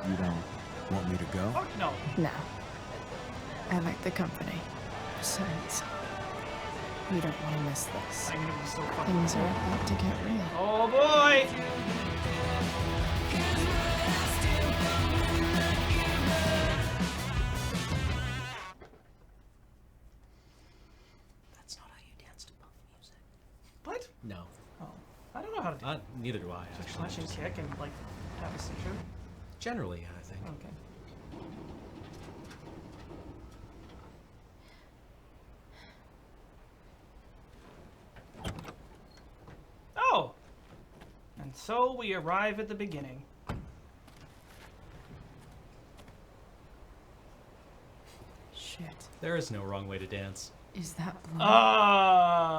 You don't want me to go? Fuck no. No. I like the company. Besides, we don't want to miss this. I'm gonna be so fucking Things are about to get real. Oh boy! That's not how you dance to punk music. What? No. Oh. I don't know how to do Neither do I, Just actually. punch and kick and, like, have a seizure. Generally, yeah, I think. Okay. Oh! And so we arrive at the beginning. Shit. There is no wrong way to dance. Is that blood?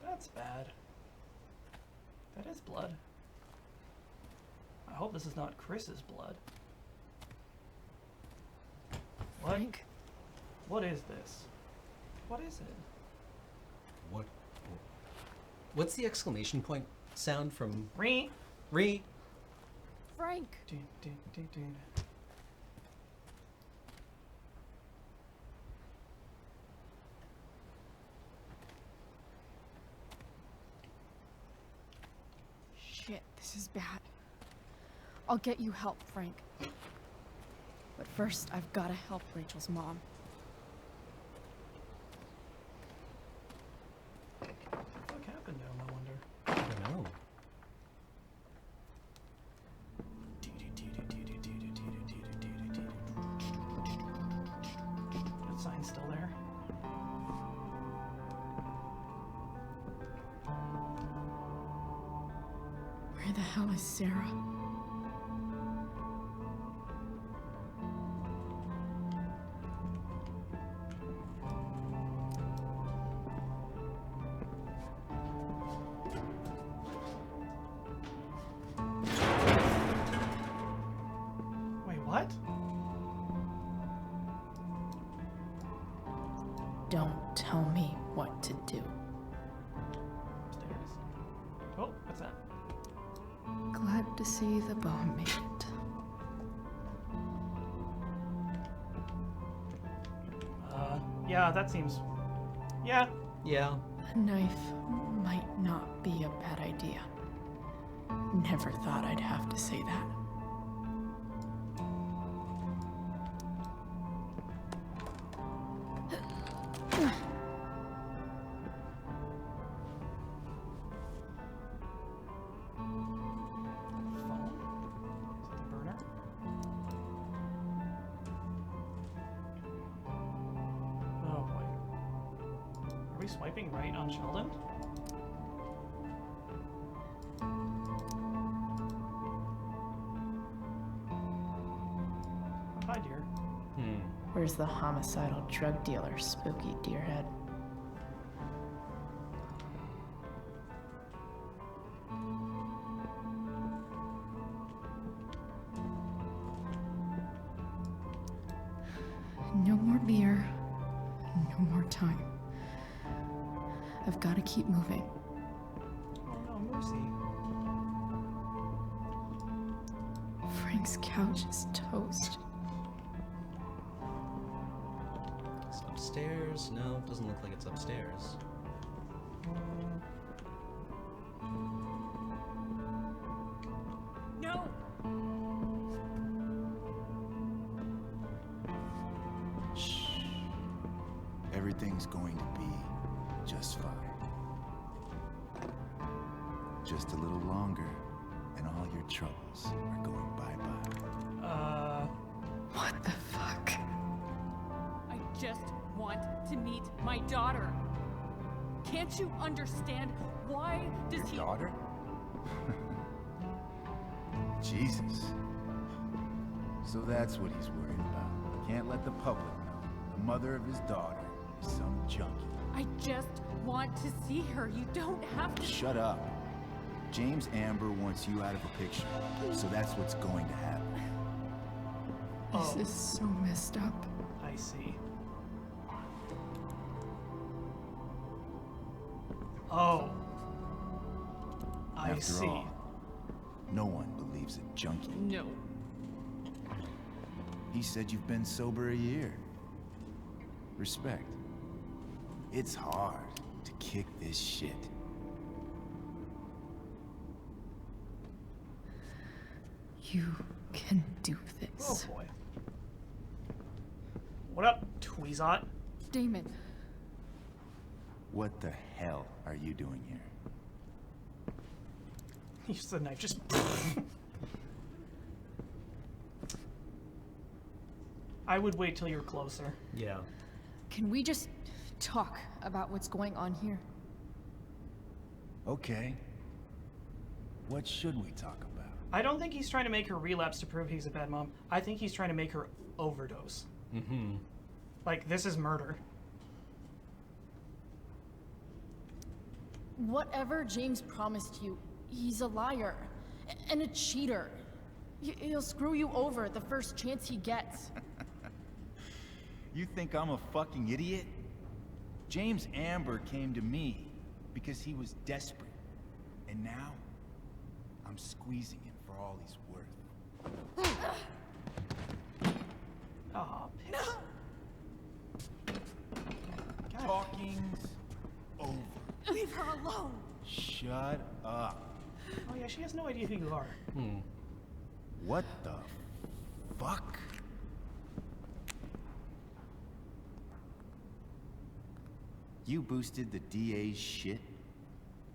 That's bad. That is blood. I hope this is not Chris's blood. What? Frank? What is this? What is it? What? What's the exclamation point sound from Re. Re? Frank! Dun, dun, dun, dun. Shit, this is bad. I'll get you help, Frank. But first, I've got to help Rachel's mom. What happened to him, I wonder? I don't know. That sign's still there. Where the hell is Sarah? Wait, what? Don't tell me what to do. Upstairs. Oh, what's that? Glad to see the bomb made it. Yeah, that seems... Yeah. Yeah. A knife might not be a bad idea. Never thought I'd have to say that. Phone? Is it the burner? Oh boy. Are we swiping right on Sheldon? Hi, dear. Where's the homicidal drug dealer, spooky deerhead? No more beer. No more time. I've got to keep moving. Oh no, Mercy. Frank's couch is toast. It's upstairs. No, it doesn't look like it's upstairs. No! Shh. Everything's going to be just fine. Just a little longer, and all your troubles are going bye-bye. What the fuck? I just want to meet my daughter. Can't you understand? Why does he... Daughter? Jesus. So that's what he's worried about. Can't let the public know. The mother of his daughter is some junkie. I just want to see her. You don't have to... Shut up. James Amber wants you out of the picture, so that's what's going to happen. This Oh. is so messed up. I see. Oh. I After see. all, no one believes a junkie. No. He said you've been sober a year. Respect. It's hard to kick this shit. You can do Oh this. boy. What up, Tweezot? Damon, What the hell are you doing here? Use the knife, just. I would wait till you're closer. Yeah. can we just talk about what's going on here? Okay. What should we talk about? I don't think he's trying to make her relapse to prove he's a bad mom. I think he's trying to make her overdose. Mm-hmm. Like, this is murder. Whatever James promised you, he's a liar and a cheater. He'll screw you over the first chance he gets. You think I'm a fucking idiot? James Amber came to me because he was desperate. And now, I'm squeezing him for all he's worth. Oh, piss. God. Talking's over. Leave her alone! Shut up. Oh yeah, she has no idea who you are. Hmm. What the fuck? You boosted the DA's shit?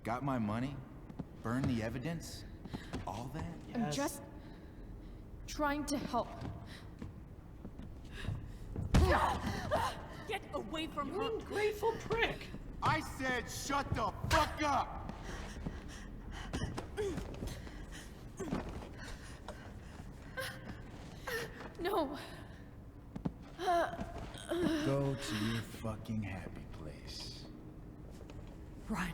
Got my money? Burned the evidence? All that? I'm Yes. just trying to help. Get away from You ungrateful prick. I said shut the fuck up! No. Go to your fucking happy place. Run.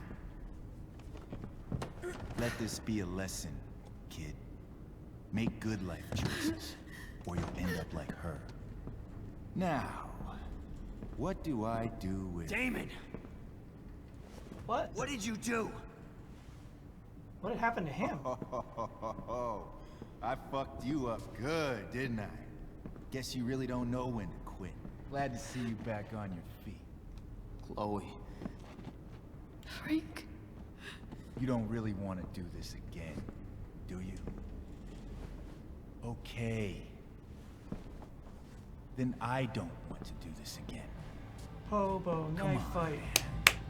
Let this be a lesson, kid. Make good life choices, or you'll end up like her. Now, what do I do with... Damon! What? What did you do? What had happened to him? I fucked you up good, didn't I? Guess you really don't know when to quit. Glad to see you back on your feet. Chloe. Frank. You don't really want to do this again, do you? Okay. Then I don't want to do this again. Hobo knife on,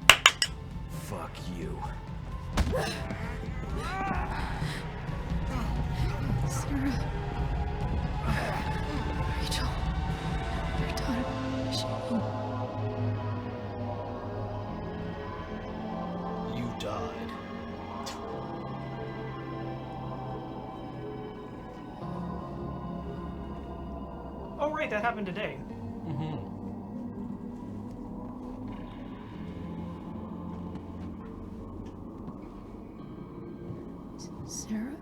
fight. Fuck you. Sarah. Rachel. Your daughter. You died. Oh right, that happened today. Mm-hmm. Sarah?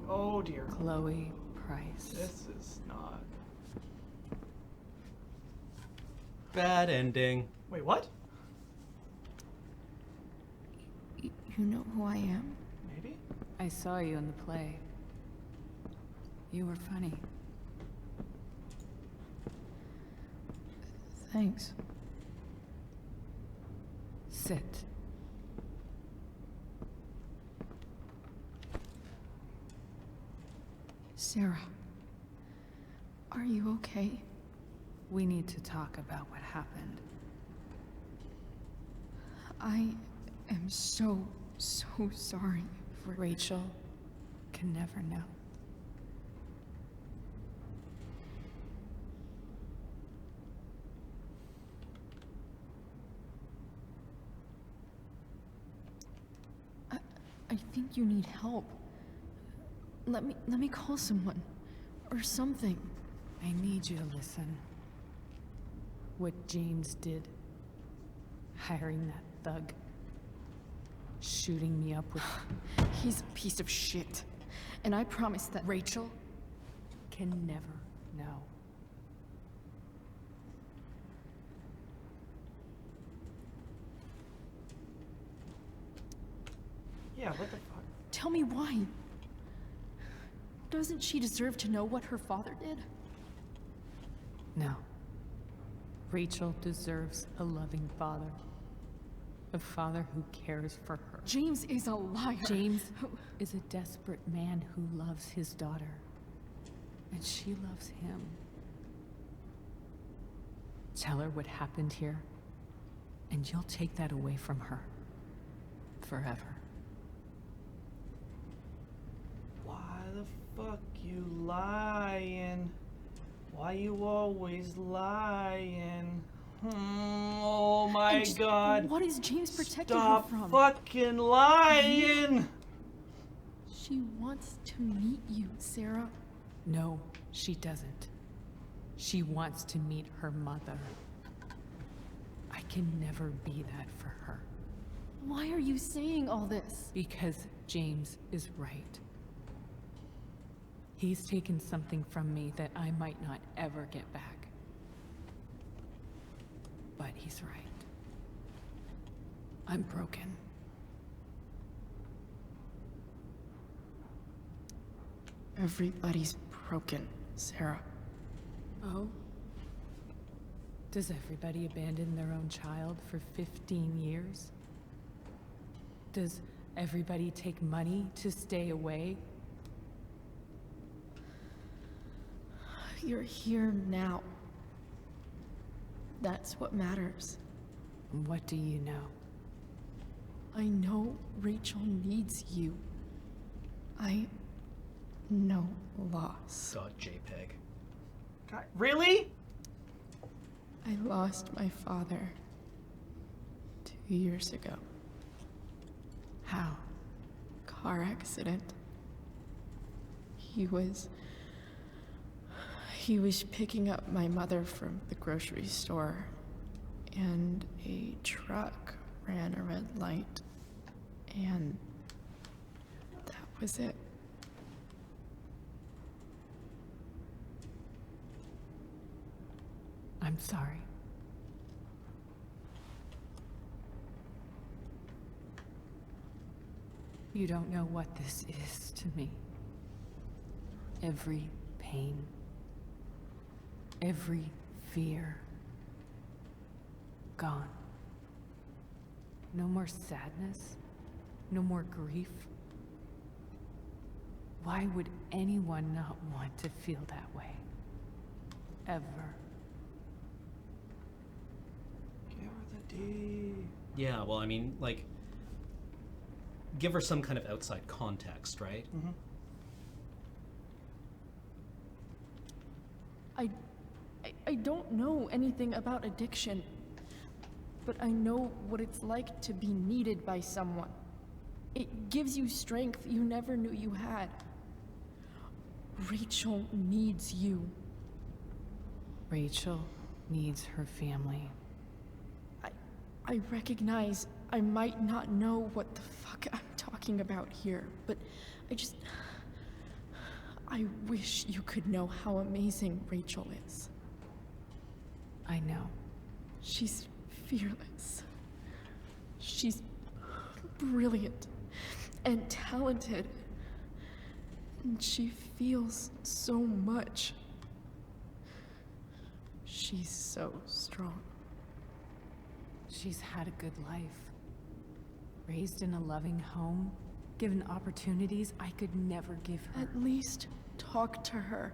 Oh dear. Chloe Price. This is not. Bad ending. Wait, what? You know who I am? Maybe? I saw you in the play. You were funny. Thanks. Sit. Sarah. Are you okay? We need to talk about what happened. I am so sorry for Rachel can never know. I think you need help. Let me call someone. Or something. I need you to listen. What James did. Hiring that thug. Shooting me up with... He's a piece of shit. And I promise that Rachel can never know. Yeah, what the fuck? Tell me why. Doesn't she deserve to know what her father did? No. Rachel deserves a loving father. A father who cares for her. James is a liar. James is a desperate man who loves his daughter. And she loves him. Tell her what happened here, and you'll take that away from her. Forever. Why the fuck you lying? Why you always lying? Oh my And just god. What is James protecting Stop her from? fucking lying! She wants to meet you, Sarah. No, she doesn't. She wants to meet her mother. I can never be that for her. Why are you saying all this? Because James is right. He's taken something from me that I might not ever get back. But he's right. I'm broken. Everybody's broken, Sarah. Oh? Does everybody abandon their own child for 15 years? Does everybody take money to stay away? You're here now. That's what matters. What do you know? I know Rachel needs you. I know loss. .jpg. God, really? I lost my father 2 years ago. How? Car accident. He was picking up my mother from the grocery store, and a truck ran a red light, and that was it. I'm sorry. You don't know what this is to me. Every pain, every fear, gone. No more sadness, no more grief. Why would anyone not want to feel that way? Ever. Give her the D. Yeah, well, I mean, like, give her some kind of outside context, right? Mm-hmm. I don't know anything about addiction, but I know what it's like to be needed by someone. It gives you strength you never knew you had. Rachel needs you. Rachel needs her family. I recognize I might not know what the fuck I'm talking about here, but I wish you could know how amazing Rachel is. I know. She's fearless. She's brilliant and talented. And she feels so much. She's so strong. She's had a good life. Raised in a loving home, given opportunities I could never give her. At least talk to her.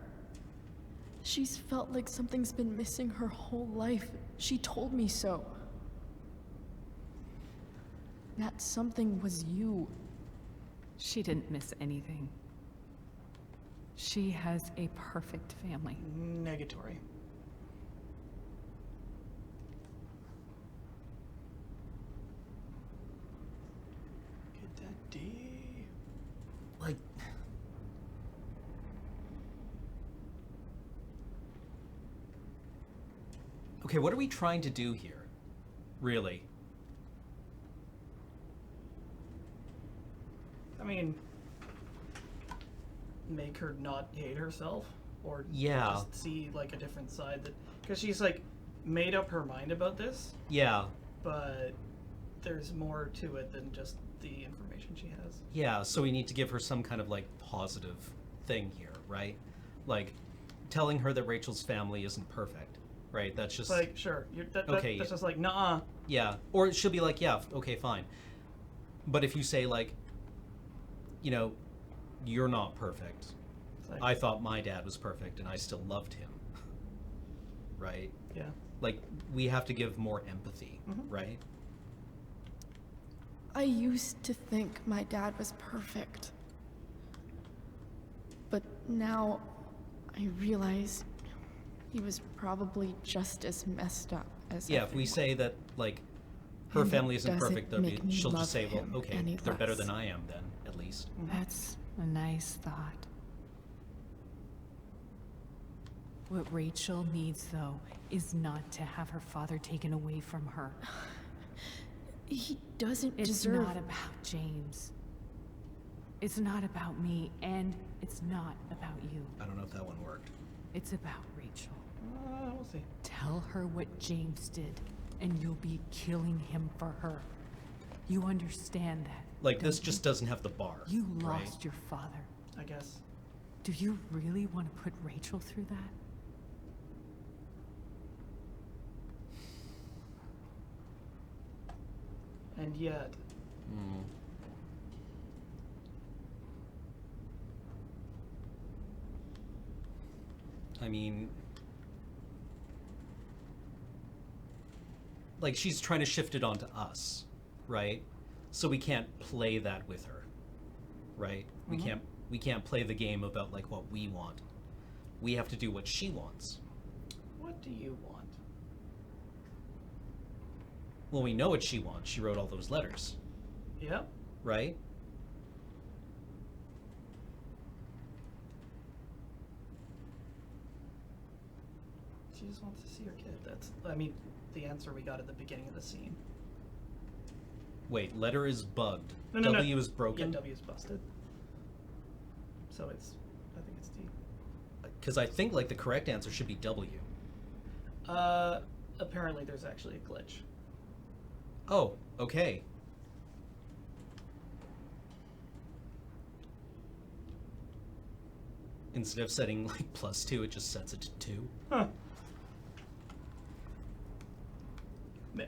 She's felt like something's been missing her whole life. She told me so. That something was you. She didn't miss anything. She has a perfect family. Negatory. Get that D. Like, okay, what are we trying to do here? Really? I mean, make her not hate herself, or Yeah. just see like a different side that, because she's like made up her mind about this, Yeah. but there's more to it than just the information she has. Yeah, so we need to give her some kind of like positive thing here, right? Like telling her that Rachel's family isn't perfect, right? That's just Like, sure, Okay, that's yeah. just like, nah. Yeah, or she'll be like, yeah, okay, fine. But if you say like, you know, you're not perfect. Like, I thought my dad was perfect and I still loved him. Right? yeah. Like we have to give more empathy, right? I used to think my dad was perfect. But now I realize he was probably just as messed up as Yeah, if we everyone. say that like her And it family isn't doesn't perfect, make me she'll just say, love well, him okay, any they're better less. than I am then, at least. That's a nice thought. What Rachel needs, though, is not to have her father taken away from her. He doesn't It's deserve... not about James. It's not about me, and it's not about you. I don't know if that one worked. It's about Rachel. We'll see. Tell her what James did, and you'll be killing him for her. You understand that? Like this don't just doesn't have the bar. You right? lost your father. I guess. Do you really want to put Rachel through that? And yet, I mean, like she's trying to shift it onto us, right? So we can't play that with her, right? We can't play the game about like what we want. We have to do what she wants. what do you want? Well, we know what she wants. She wrote all those letters, Yep. right? She just wants to see her kid. That's, I mean, the answer we got at the beginning of the scene. Wait, letter is bugged. No, no, W no. is broken. Yeah, W is busted. So it's, I think it's D. Because I think like the correct answer should be W. Apparently there's actually a glitch. Oh, okay. Instead of setting like +2, it just sets it to 2. Huh.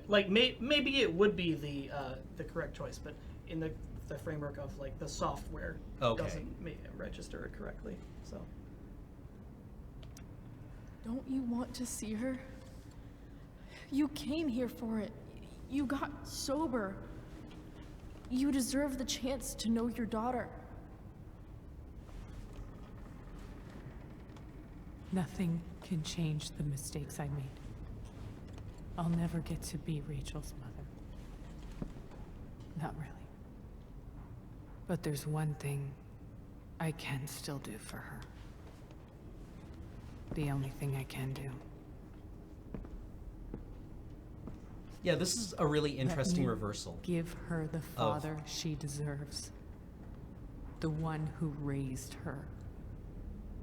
Like, maybe it would be the correct choice, but in the framework of, like, the software Okay. doesn't register it correctly, so. Don't you want to see her? You came here for it. You got sober. You deserve the chance to know your daughter. Nothing can change the mistakes I made. I'll never get to be Rachel's mother. Not really. But there's one thing I can still do for her. The only thing I can do. Yeah, this is a really interesting me reversal. Give her the father she deserves. The one who raised her,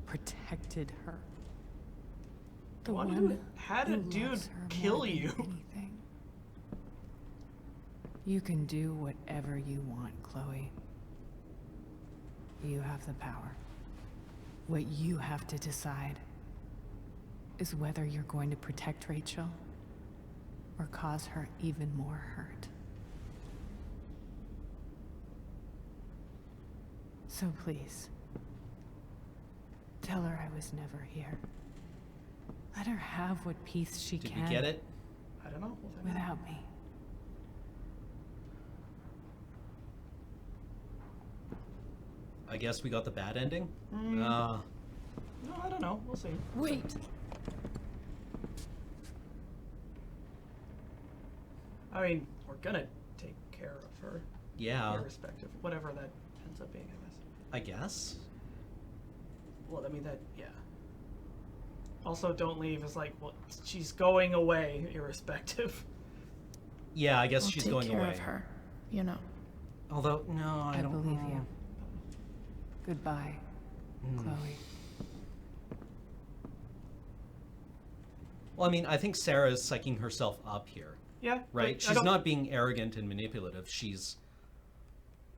protected her. The one one who had a who dude loves her kill more than you. anything. You can do whatever you want, Chloe. You have the power. What you have to decide is whether you're going to protect Rachel or cause her even more hurt. So please, tell her I was never here. Let her have what peace she Did can we get it? I don't know. We'll find out. without me. I guess we got the bad ending? No, I don't know. We'll see. Wait. I mean, we're gonna take care of her, Yeah, irrespective, whatever that ends up being, I guess. I guess. Well, I mean, that, yeah. Also, don't leave is like, well, she's going away, irrespective. Yeah, I guess I'll she's take going care away. of her, you know. Although, no, I don't believe know. you. Goodbye, Chloe. Well, I mean, I think Sarah is psyching herself up here, Yeah. right? but I She's don't- not being arrogant and manipulative. She's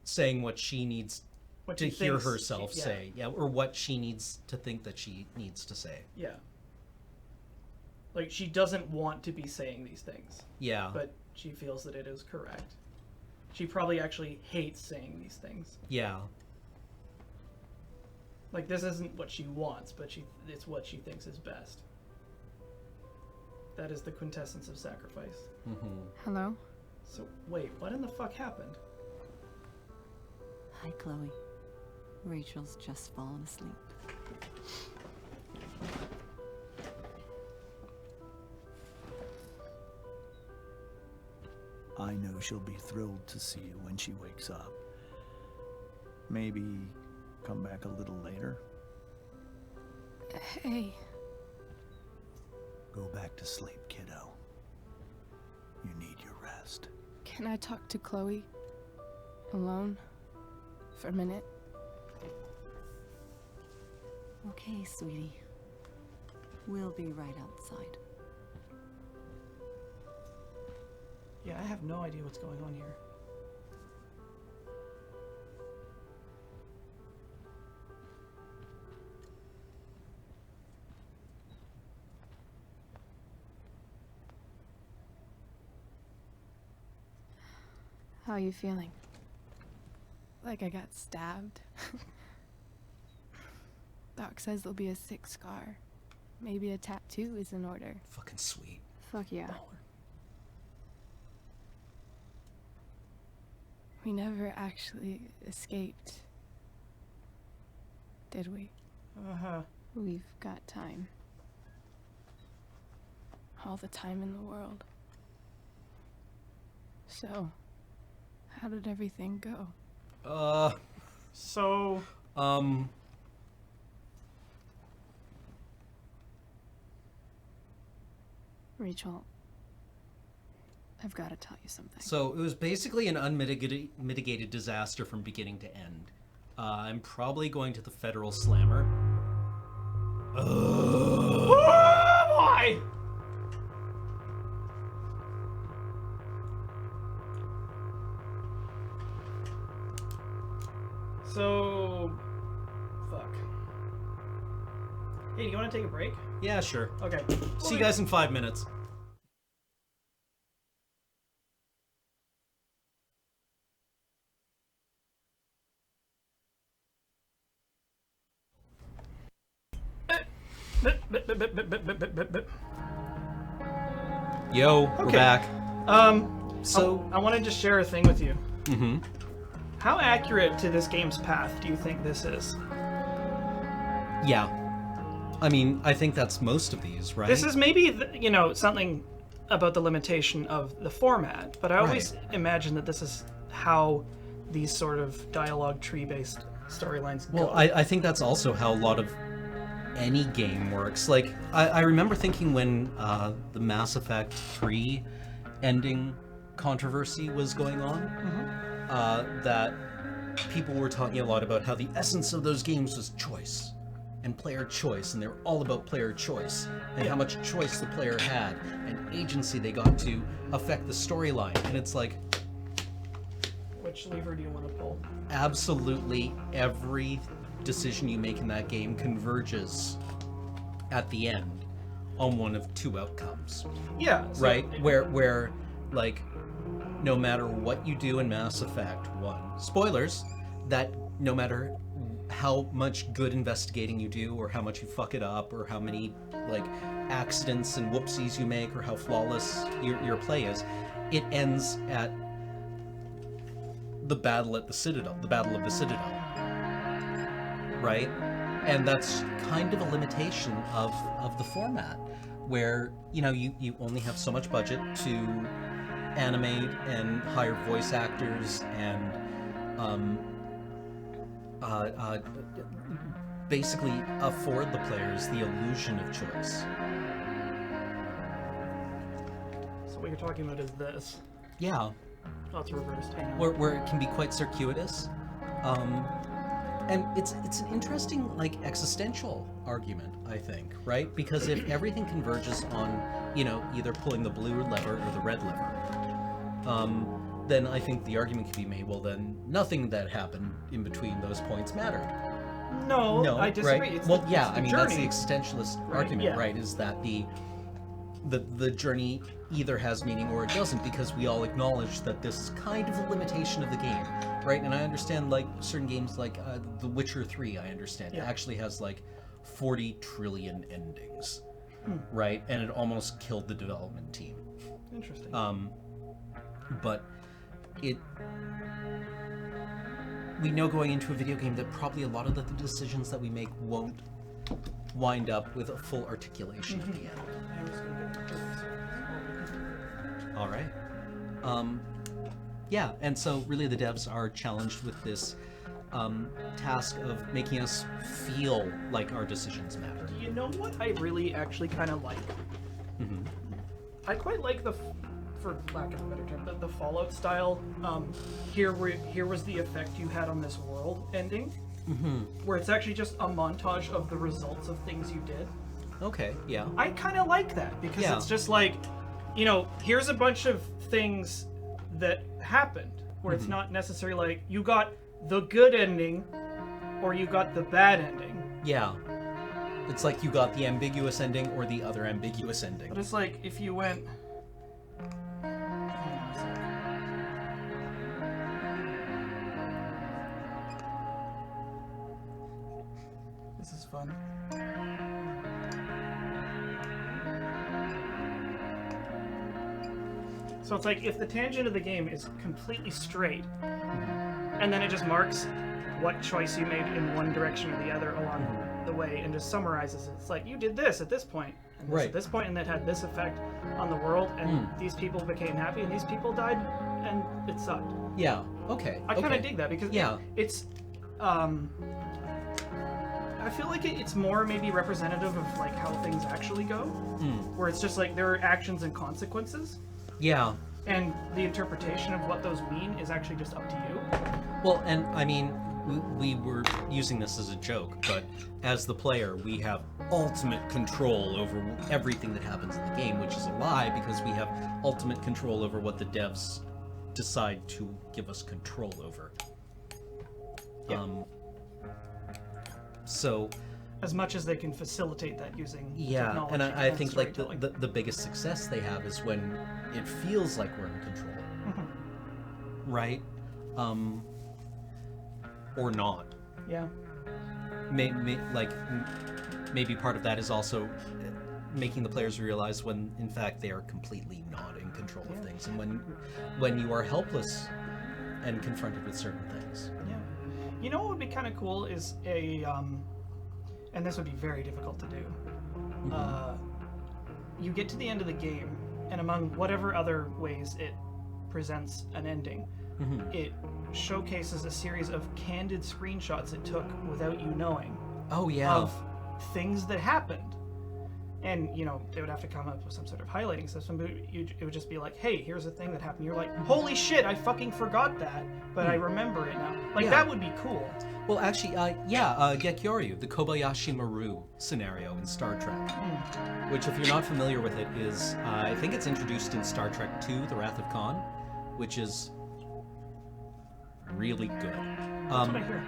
saying what she needs What to she hear thinks herself she- yeah. say, yeah, or what she needs to think that she needs to say. Yeah. Like, she doesn't want to be saying these things. Yeah. But she feels that it is correct. She probably actually hates saying these things. Yeah. Like, this isn't what she wants, but it's what she thinks is best. That is the quintessence of sacrifice. Mm-hmm. Hello? So, wait, what in the fuck happened? Hi, Chloe. Rachel's just fallen asleep. I know she'll be thrilled to see you when she wakes up. Maybe come back a little later. Hey. Go back to sleep, kiddo. You need your rest. Can I talk to Chloe? Alone? For a minute? Okay, sweetie. We'll be right outside. Yeah, I have no idea what's going on here. How are you feeling? Like I got stabbed? Doc says there'll be a sick scar. Maybe a tattoo is in order. Fucking sweet. Fuck yeah. We never actually escaped. Did we? Uh-huh. We've got time. All the time in the world. So, how did everything go? So... Rachel, I've got to tell you something. So it was basically an unmitigated disaster from beginning to end. I'm probably going to the federal slammer. Why? So... Fuck. Hey, do you want to take a break? Yeah, sure. Okay. See you guys in 5 minutes. Yo, we're Okay. back. So I wanted to share a thing with you. Mm-hmm. How accurate to this game's path do you think this is? Yeah. I mean, I think that's most of these, right? This is maybe, something about the limitation of the format, but I always imagine that this is how these sort of dialogue tree-based storylines go. Well, I think that's also how a lot of any game works. Like, I remember thinking when the Mass Effect 3 ending controversy was going on, that people were talking a lot about how the essence of those games was choice and player choice, and they were all about player choice and how much choice the player had and agency they got to affect the storyline. And it's like, which lever do you want to pull? Absolutely every decision you make in that game converges at the end on one of two outcomes. Yeah. Right? Where like, no matter what you do in Mass Effect 1, spoilers, that no matter how much good investigating you do, or how much you fuck it up, or how many like accidents and whoopsies you make, or how flawless your play is, it ends at the battle at the Citadel, the Battle of the Citadel, right? And that's kind of a limitation of the format, where you only have so much budget to animate and hire voice actors and basically afford the players the illusion of choice. So what you're talking about is this. Yeah. Oh, it's reversed. Hang on. Where it can be quite circuitous. And it's an interesting, like, existential argument, I think, right? Because if everything converges on, either pulling the blue lever or the red lever, then I think the argument could be made, well, then nothing that happened in between those points mattered. No, I disagree. Right? It's Well, the, yeah, it's the I mean, journey. that's the existentialist Right, argument, yeah. right? Is that the journey either has meaning or it doesn't, because we all acknowledge that this is kind of a limitation of the game, right? And I understand, like, certain games like The Witcher 3, I understand, it actually has, like, 40 trillion endings, right? And it almost killed the development team. Interesting. But we know going into a video game that probably a lot of the decisions that we make won't wind up with a full articulation at the end. I'm just gonna get All right. Yeah, and so really the devs are challenged with this task of making us feel like our decisions matter. You know what I really actually kind of like? I quite like for lack of a better term, the Fallout style. Here was the effect you had on this world ending, where it's actually just a montage of the results of things you did. Okay, yeah. I kind of like that because Yeah. it's just like, you know, here's a bunch of things that happened, where it's not necessarily like you got the good ending or you got the bad ending. Yeah. It's like you got the ambiguous ending or the other ambiguous ending. But it's like if you went. This is fun. So it's like if the tangent of the game is completely straight, and then it just marks what choice you made in one direction or the other along the way, and just summarizes it. It's like you did this at this point, and this Right. at this point, and that had this effect on the world, and these people became happy, and these people died, and it sucked. Yeah, okay. I kind of okay. dig that because Yeah. it's. I feel like it's more maybe representative of like how things actually go, where it's just like there are actions and consequences. Yeah. And the interpretation of what those mean is actually just up to you. Well, and I mean, we were using this as a joke, but as the player, we have ultimate control over everything that happens in the game, which is a lie because we have ultimate control over what the devs decide to give us control over. Yeah. So As much as they can facilitate that using yeah, technology and I and think like storytelling. the biggest success they have is when it feels like we're in control, right? Or not. Yeah. Maybe part of that is also making the players realize when in fact they are completely not in control of things, and when you are helpless and confronted with certain things. Yeah. You know what would be kind of cool is and this would be very difficult to do. You get to the end of the game, and among whatever other ways it presents an ending, it showcases a series of candid screenshots it took without you knowing. Oh yeah. Of things that happened. And, you know, they would have to come up with some sort of highlighting system, but it would just be like, hey, here's a thing that happened. You're like, holy shit, I fucking forgot that, but I remember it now. Like, Yeah. that would be cool. Well, actually, Gekyoryu, the Kobayashi Maru scenario in Star Trek, which, if you're not familiar with it, is I think it's introduced in Star Trek II: The Wrath of Khan, which is really good. That's what I hear.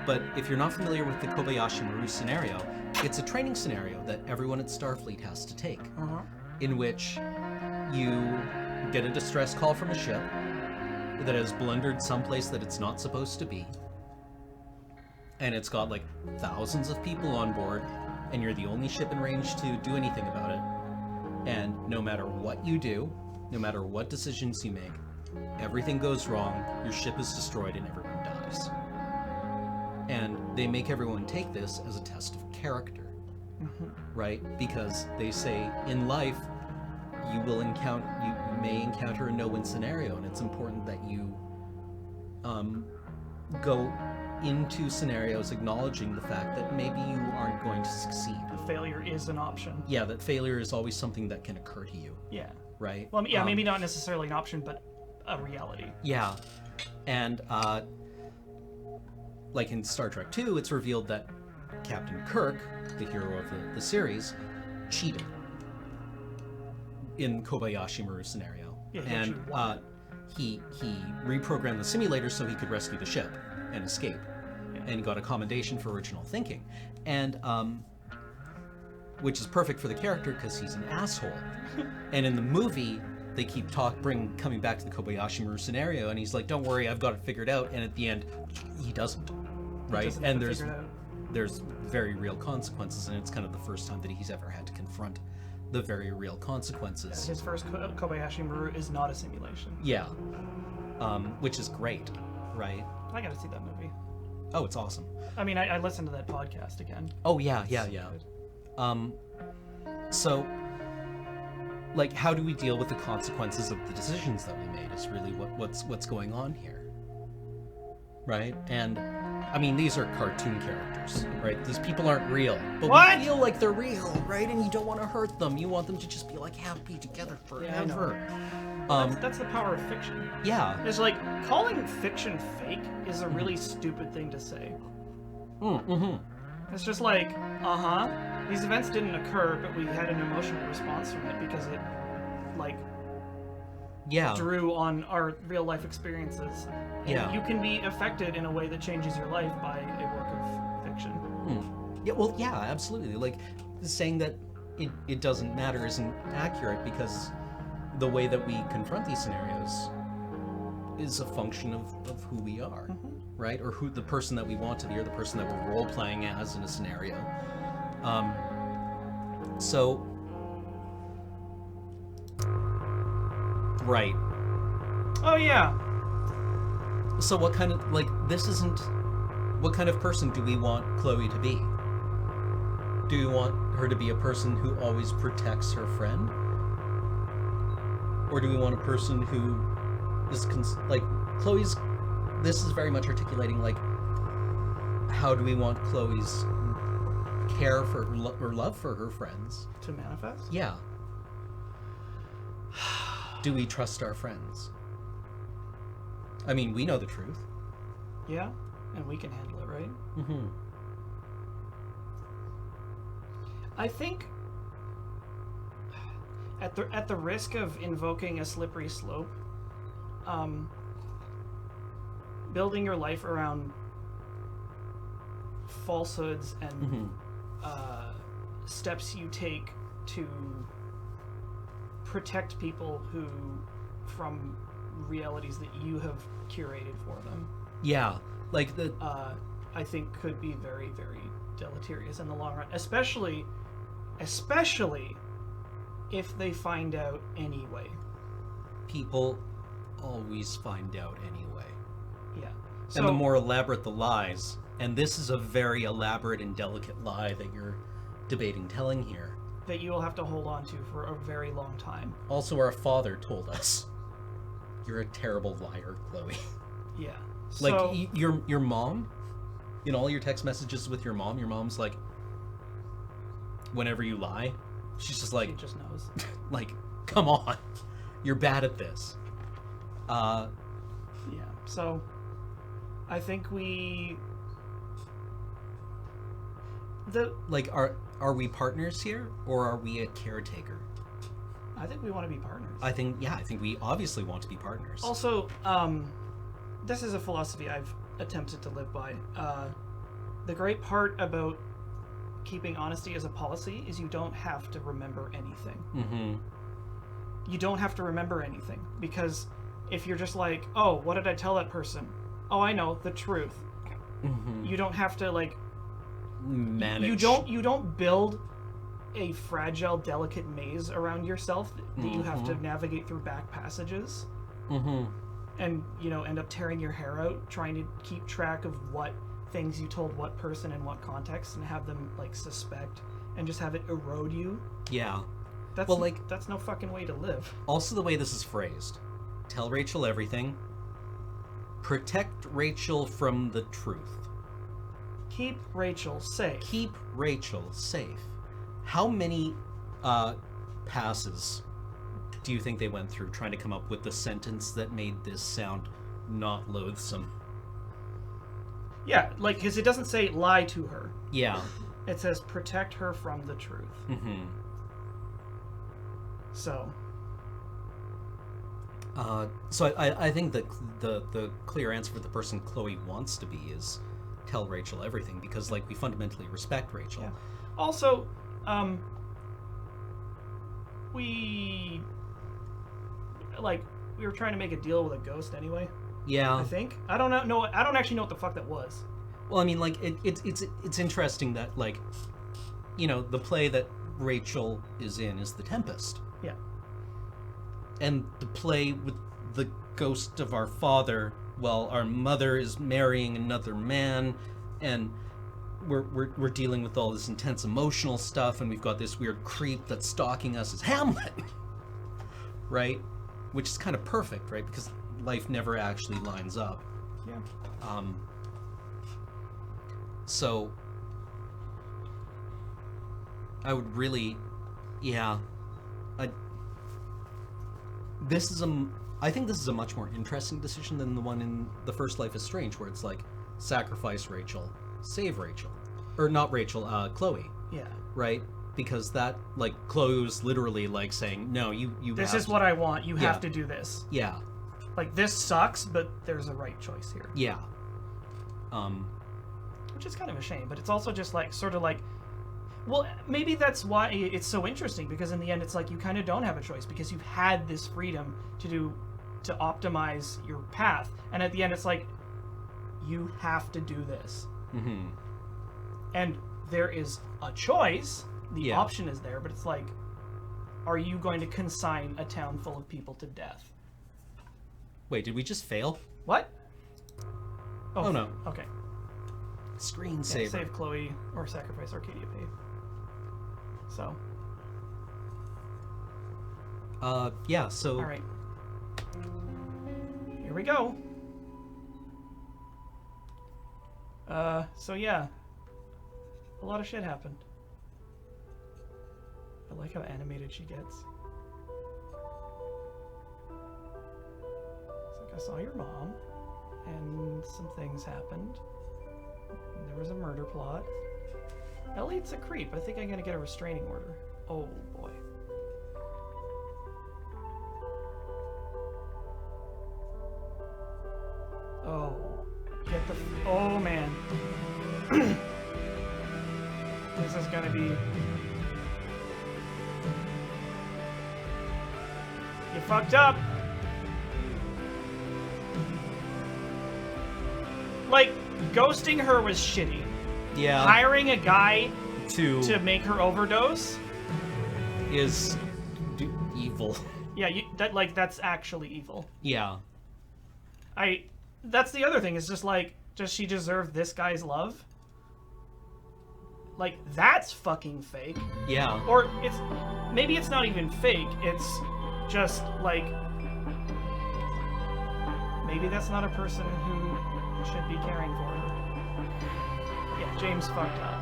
But if you're not familiar with the Kobayashi Maru scenario, it's a training scenario that everyone at Starfleet has to take, in which you get a distress call from a ship that has blundered someplace that it's not supposed to be, and it's got like thousands of people on board, and you're the only ship in range to do anything about it. And no matter what you do, no matter what decisions you make, everything goes wrong, your ship is destroyed, and everyone dies. And they make everyone take this as a test of character, right? Because they say in life, you may encounter a no-win scenario, and it's important that you go into scenarios acknowledging the fact that maybe you aren't going to succeed. Failure is an option. Yeah, that failure is always something that can occur to you. Yeah. Right? Well, yeah, maybe not necessarily an option, but a reality. Yeah. And, like in Star Trek II, it's revealed that Captain Kirk, the hero of the series, cheated in Kobayashi Maru scenario. Yeah, he and actually won. he reprogrammed the simulator so he could rescue the ship and escape, and got a commendation for original thinking, and which is perfect for the character because he's an asshole. And in the movie, they keep coming back to the Kobayashi Maru scenario, and he's like, "Don't worry, I've got it figured out." And at the end, he doesn't, right? doesn't And figure it out. there's very real consequences, and it's kind of the first time that he's ever had to confront the very real consequences. His first Kobayashi Maru is not a simulation. Yeah, which is great, right? I gotta see that movie. Oh, it's awesome. I mean, I listened to that podcast again. Oh yeah. So, like, how do we deal with the consequences of the decisions that we made is really what's going on here, right? And I mean, these are cartoon characters, right? These people aren't real, but we feel like they're real, right? And you don't want to hurt them. You want them to just be like happy together forever. That's the power of fiction. Yeah. It's like calling fiction fake is a really stupid thing to say. It's just like, these events didn't occur, but we had an emotional response from it because it, like, drew on our real life experiences. And you can be affected in a way that changes your life by a work of fiction. Yeah, well, yeah, absolutely. Like, saying that it doesn't matter isn't accurate because the way that we confront these scenarios is a function of who we are, right? Or who the person that we want to be, or the person that we're role-playing as in a scenario. So... Right. Oh, yeah. So what kind of, like, this isn't... What kind of person do we want Chloe to be? Do we want her to be a person who always protects her friend? Or do we want a person who is, like, Chloe's... This is very much articulating, like, how do we want Chloe's care for, or love for her friends? To manifest? Yeah. Do we trust our friends? I mean, we know the truth. Yeah, and we can handle it, right? I think at the risk of invoking a slippery slope, building your life around falsehoods and steps you take to protect people from realities that you have curated for them. Yeah, like the... I think could be very, very deleterious in the long run, especially if they find out anyway. People always find out anyway. Yeah. And the more elaborate the lies, and this is a very elaborate and delicate lie that you're debating telling here, that you will have to hold on to for a very long time. Also, our father told us, you're a terrible liar, Chloe. Yeah. Like, your mom, in all your text messages with your mom's like, whenever you lie, she's just like... She just knows. Like, come on. You're bad at this. Yeah, so I think we... Like, are we partners here, or are we a caretaker? I think we want to be partners. I think we obviously want to be partners. Also, this is a philosophy I've attempted to live by. The great part about keeping honesty as a policy is you don't have to remember anything. You don't have to remember anything, because if you're just like, oh, what did I tell that person? Oh, I know, the truth. You don't have to, like, manage. You don't build a fragile, delicate maze around yourself that you have to navigate through back passages. And, end up tearing your hair out trying to keep track of what things you told what person in what context, and have them, like, suspect and just have it erode you. Yeah. That's no fucking way to live. Also, the way this is phrased. Tell Rachel everything. Protect Rachel from the truth. Keep Rachel safe. Keep Rachel safe. How many passes do you think they went through trying to come up with the sentence that made this sound not loathsome? Yeah, like, because it doesn't say lie to her. Yeah. It says protect her from the truth. So. So I think that the clear answer for the person Chloe wants to be is tell Rachel everything, because like we fundamentally respect Rachel. Yeah. Also, we were trying to make a deal with a ghost anyway. Yeah. I think. I don't know. No, I don't actually know what the fuck that was. Well, I mean, like it's interesting that like, you know, the play that Rachel is in is The Tempest. Yeah. And the play with the ghost of our father, well, our mother is marrying another man, and we're dealing with all this intense emotional stuff, and we've got this weird creep that's stalking us as Hamlet, right? Which is kind of perfect, right? Because life never actually lines up. Yeah. So I would really, yeah, I think this is a much more interesting decision than the one in The First Life is Strange, where it's like sacrifice Rachel, save Rachel, or not Rachel, Chloe. Yeah. Right? Because that, like, Chloe was literally like saying, no, you This have is to. what I want. You have Yeah. to do this. Yeah. Like, this sucks, but there's a right choice here. Yeah. Which is kind of a shame, but it's also just like, sort of like, well, maybe that's why it's so interesting, because in the end it's like you kind of don't have a choice, because you've had this freedom to optimize your path, and at the end it's like you have to do this. Mm-hmm. And there is a choice, the Yeah. option is there, but it's like, are you going to consign a town full of people to death? Wait, did we just fail? What? Oh, no. Okay. Screensaver. Yeah, save Chloe or sacrifice Arcadia Bay. So. Yeah, so... Alright. Here we go. So yeah. A lot of shit happened. I like how animated she gets. It's like, I saw your mom, and some things happened. And there was a murder plot. Elliot's a creep. I think I'm gonna get a restraining order. Oh boy. Oh. Get the... Oh man. This is gonna be... You fucked up! Like, ghosting her was shitty. Yeah. Hiring a guy to make her overdose is evil. Yeah, that's actually evil. Yeah. That's the other thing, is just like, does she deserve this guy's love? Like, that's fucking fake. Yeah. Or maybe it's not even fake, it's just like, maybe that's not a person who should be caring for her. Yeah, James fucked up.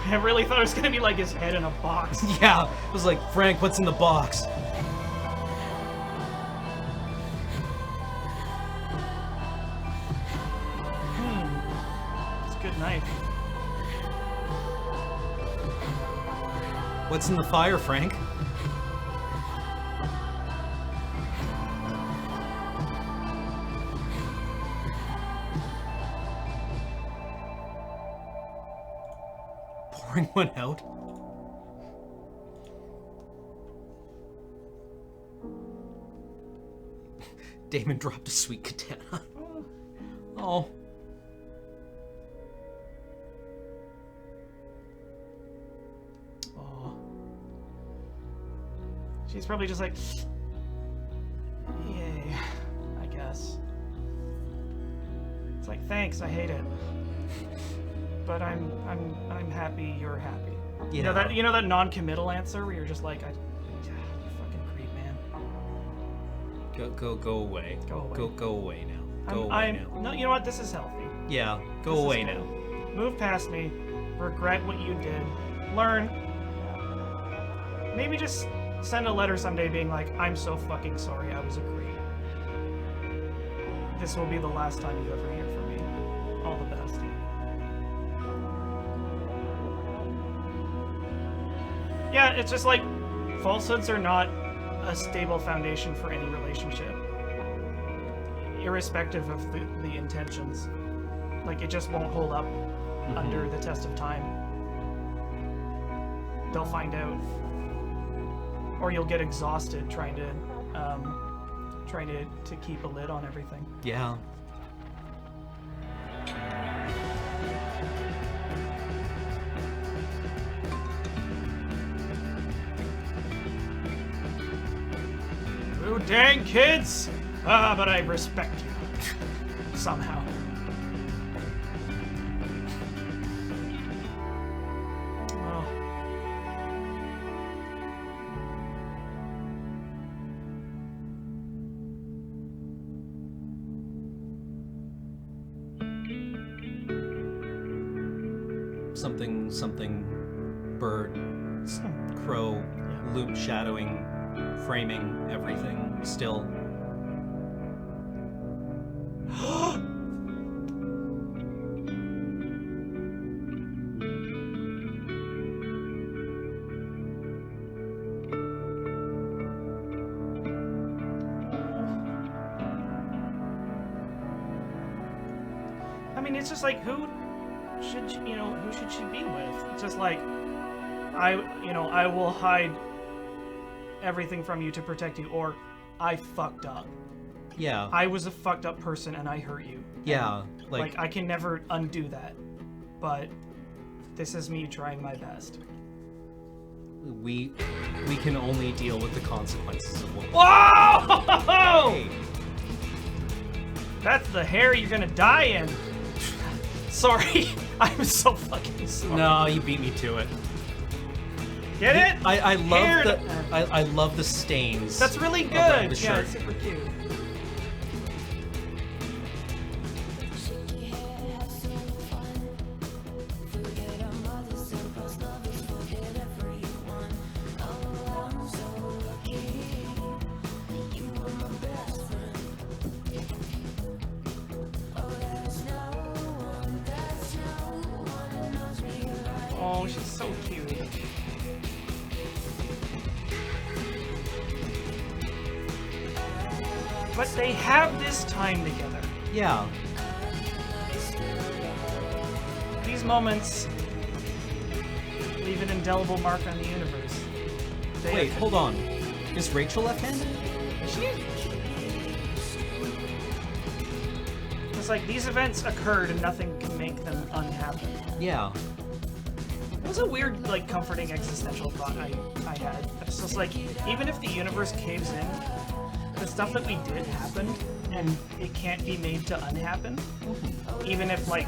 I really thought it was gonna be like his head in a box. Yeah, it was like, Frank, what's in the box? It's a good knife. What's in the fire, Frank? Pouring one out? Damon dropped a sweet katana. Oh. Oh. She's probably just like, yay, I guess. It's like, thanks, I hate it. But I'm happy you're happy. Yeah. You know that non-committal answer where you're just like, you fucking creep, man. Go away. Go away. Go away now. Go away now. No, you know what? This is healthy. Yeah, go This is away good. now. Move past me. Regret what you did. Learn. Maybe just send a letter someday being like, I'm so fucking sorry, I was a creep. This will be the last time you ever hear from me. All the best. Yeah, it's just like, falsehoods are not a stable foundation for any relationship, irrespective of the intentions. Like, it just won't hold up under the test of time. They'll find out, or you'll get exhausted trying to keep a lid on everything. Yeah. You dang kids! But I respect you. Somehow. Oh. Something bird, crow, loop shadowing, framing everything still. I mean, it's just like, who should she be with? It's just like, I will hide everything from you to protect you, or I fucked up. Yeah. I was a fucked up person and I hurt you. Yeah. And, like I can never undo that. But this is me trying my best. We can only deal with the consequences of what. Whoa! Hey. That's the hair you're gonna die in. Sorry. I'm so fucking sorry. No, you beat me to it. Get it? I love Hair the I love the stains. That's really good. Around the Yeah, shirt. it's super cute. Oh, she's so cute. But they have this time together. Yeah. These moments leave an indelible mark on the universe. Wait, hold on. Is Rachel left-handed? It's like these events occurred and nothing can make them unhappen. Yeah. It was a weird, like, comforting existential thought I had. It's just like, even if the universe caves in, the stuff that we did happened, and it can't be made to unhappen. Even if, like,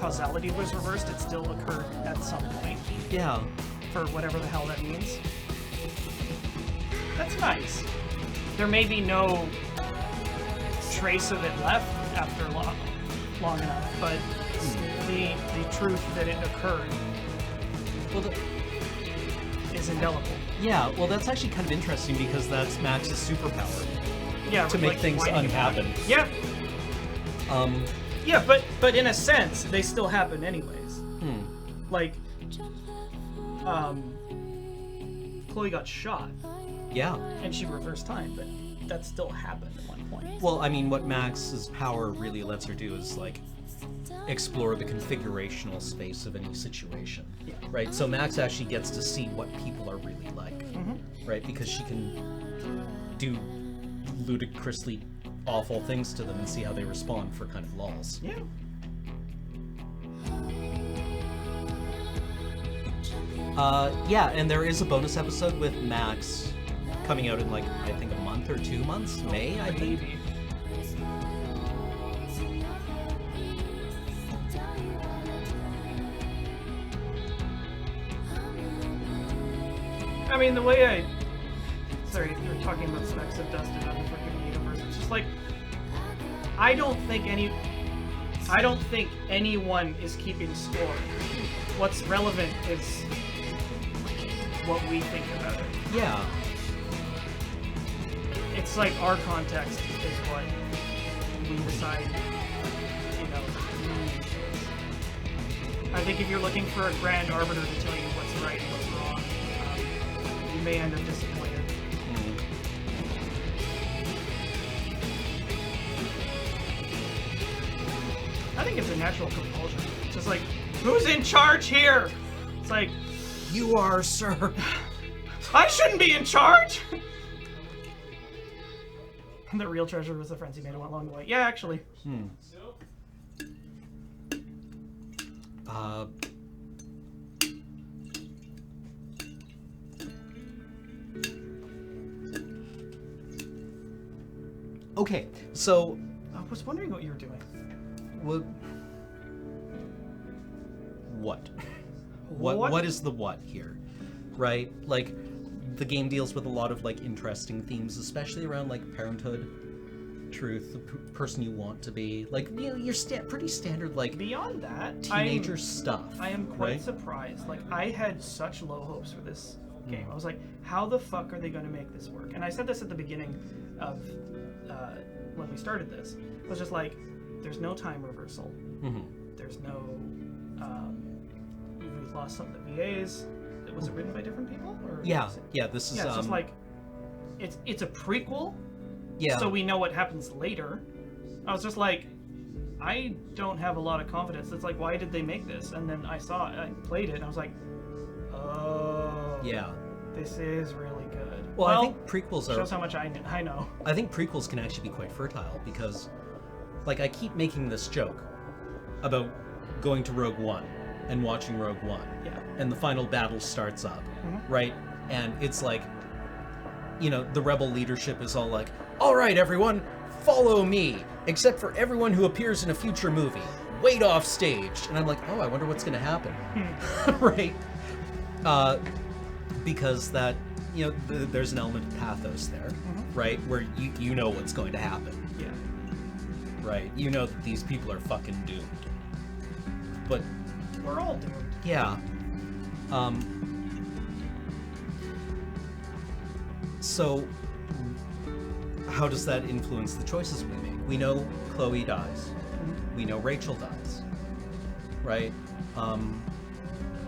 causality was reversed, it still occurred at some point. Yeah. For whatever the hell that means. That's nice. There may be no trace of it left after long enough, but the truth that it occurred is indelible. Yeah, well, that's actually kind of interesting because that's Max's superpower. Yeah, to make like, things winding unhappen. Yeah. Yeah, but in a sense, they still happen anyways. Like, Chloe got shot. Yeah. And she reversed time, but that still happened at one point. Well, I mean, what Max's power really lets her do is, like, explore the configurational space of any situation. Yeah. Right? So Max actually gets to see what people are really like. Right? Because she can do ludicrously awful things to them and see how they respond for kind of lulls. Yeah. Yeah, and there is a bonus episode with Max coming out in, like, I think a month or 2 months. May, I think. I mean, the way sorry, you were talking about specks of dust in other freaking universe. It's just like, I don't think anyone is keeping score. What's relevant is what we think about it. Yeah. It's like our context is what we decide, I think if you're looking for a grand arbiter to tell you what's right and what's wrong, you may end up disappointed. I think it's a natural compulsion. It's just like, who's in charge here? It's like, You are, sir. I shouldn't be in charge! And the real treasure was the friends he made along the way. Yeah, actually. Okay, so I was wondering what you were doing. what? What? What is the what here, right? Like, the game deals with a lot of like interesting themes, especially around like parenthood, truth, the person you want to be. Like, you know, your pretty standard like Beyond that, teenager stuff. I am quite right? surprised. Like, I had such low hopes for this game. I was like, how the fuck are they going to make this work? And I said this at the beginning of when we started this. It was just like, there's no time reversal. There's no... we've lost some of the VAs. Was it written by different people? Or Yeah, yeah. This is it's just like, it's a prequel. yeah. So we know what happens later. I was just like, I don't have a lot of confidence. It's like, why did they make this? And then I played it, and I was like, oh, yeah. this is really good. Well, I think prequels are. Shows how much I know. I think prequels can actually be quite fertile because, like, I keep making this joke about going to Rogue One and watching Rogue One. Yeah. And the final battle starts up, right? And it's like, you know, the rebel leadership is all like, all right, everyone, follow me, except for everyone who appears in a future movie. Wait off stage. And I'm like, oh, I wonder what's going to happen. Right? Because that, you know, there's an element of pathos there, right? Where you know what's going to happen. Yeah. Right? You know that these people are fucking doomed. But We're all doomed. yeah. So, how does that influence the choices we make? We know Chloe dies. We know Rachel dies. Right?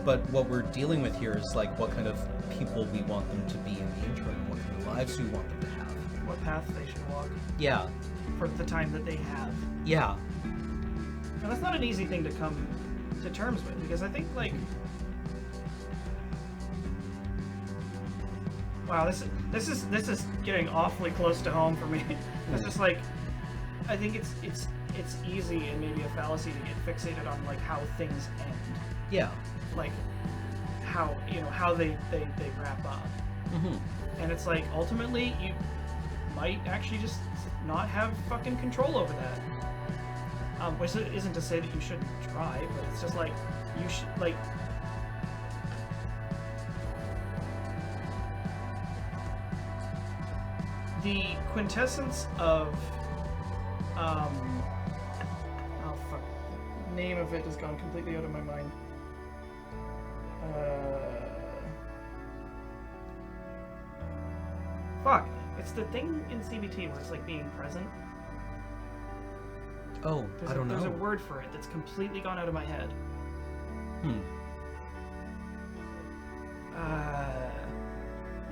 But what we're dealing with here is like what kind of people we want them to be in the interim, what kind of lives we want them to have. What path they should walk Yeah. for the time that they have. Yeah. And that's not an easy thing to come to terms with, because I think, like, wow, this is getting awfully close to home for me. It's just like, I think it's easy and maybe a fallacy to get fixated on like how things end, Yeah. like how they wrap up, and it's like ultimately you might actually just not have fucking control over that. Which isn't to say that you shouldn't try, but it's just like you should like. The quintessence of oh fuck, name of it has gone completely out of my mind. Fuck, it's the thing in CBT where it's like being present. Oh, I don't know. There's a word for it that's completely gone out of my head.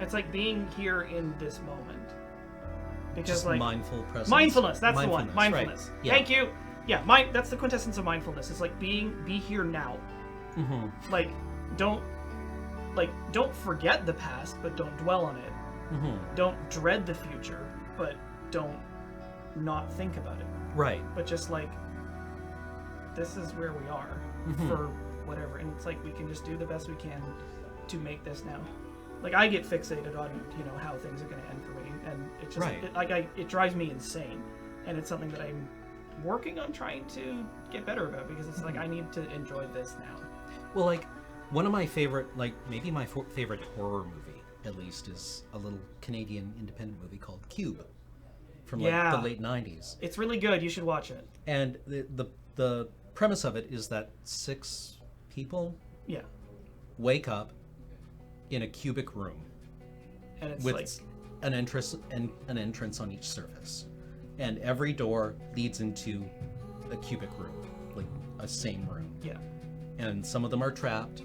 It's like being here in this moment. Because Just like mindful presence. mindfulness, that's the one. Mindfulness. Right. Yeah. Thank you. Yeah, that's the quintessence of mindfulness. It's like be here now. Like don't forget the past, but don't dwell on it. Don't dread the future, but don't not think about it. Right. But just like, this is where we are for whatever, and it's like we can just do the best we can to make this now. Like, I get fixated on how things are going to end for me, and it's just it drives me insane, and it's something that I'm working on trying to get better about, because it's like I need to enjoy this now. Well, like, one of my favorite, like, maybe my favorite horror movie, at least, is a little Canadian independent movie called Cube, from like the late 90s. It's really good. You should watch it. And the premise of it is that 6 people wake up in a cubic room, and it's with like an entrance on each surface, and every door leads into a cubic room, like a same room. Yeah. And some of them are trapped,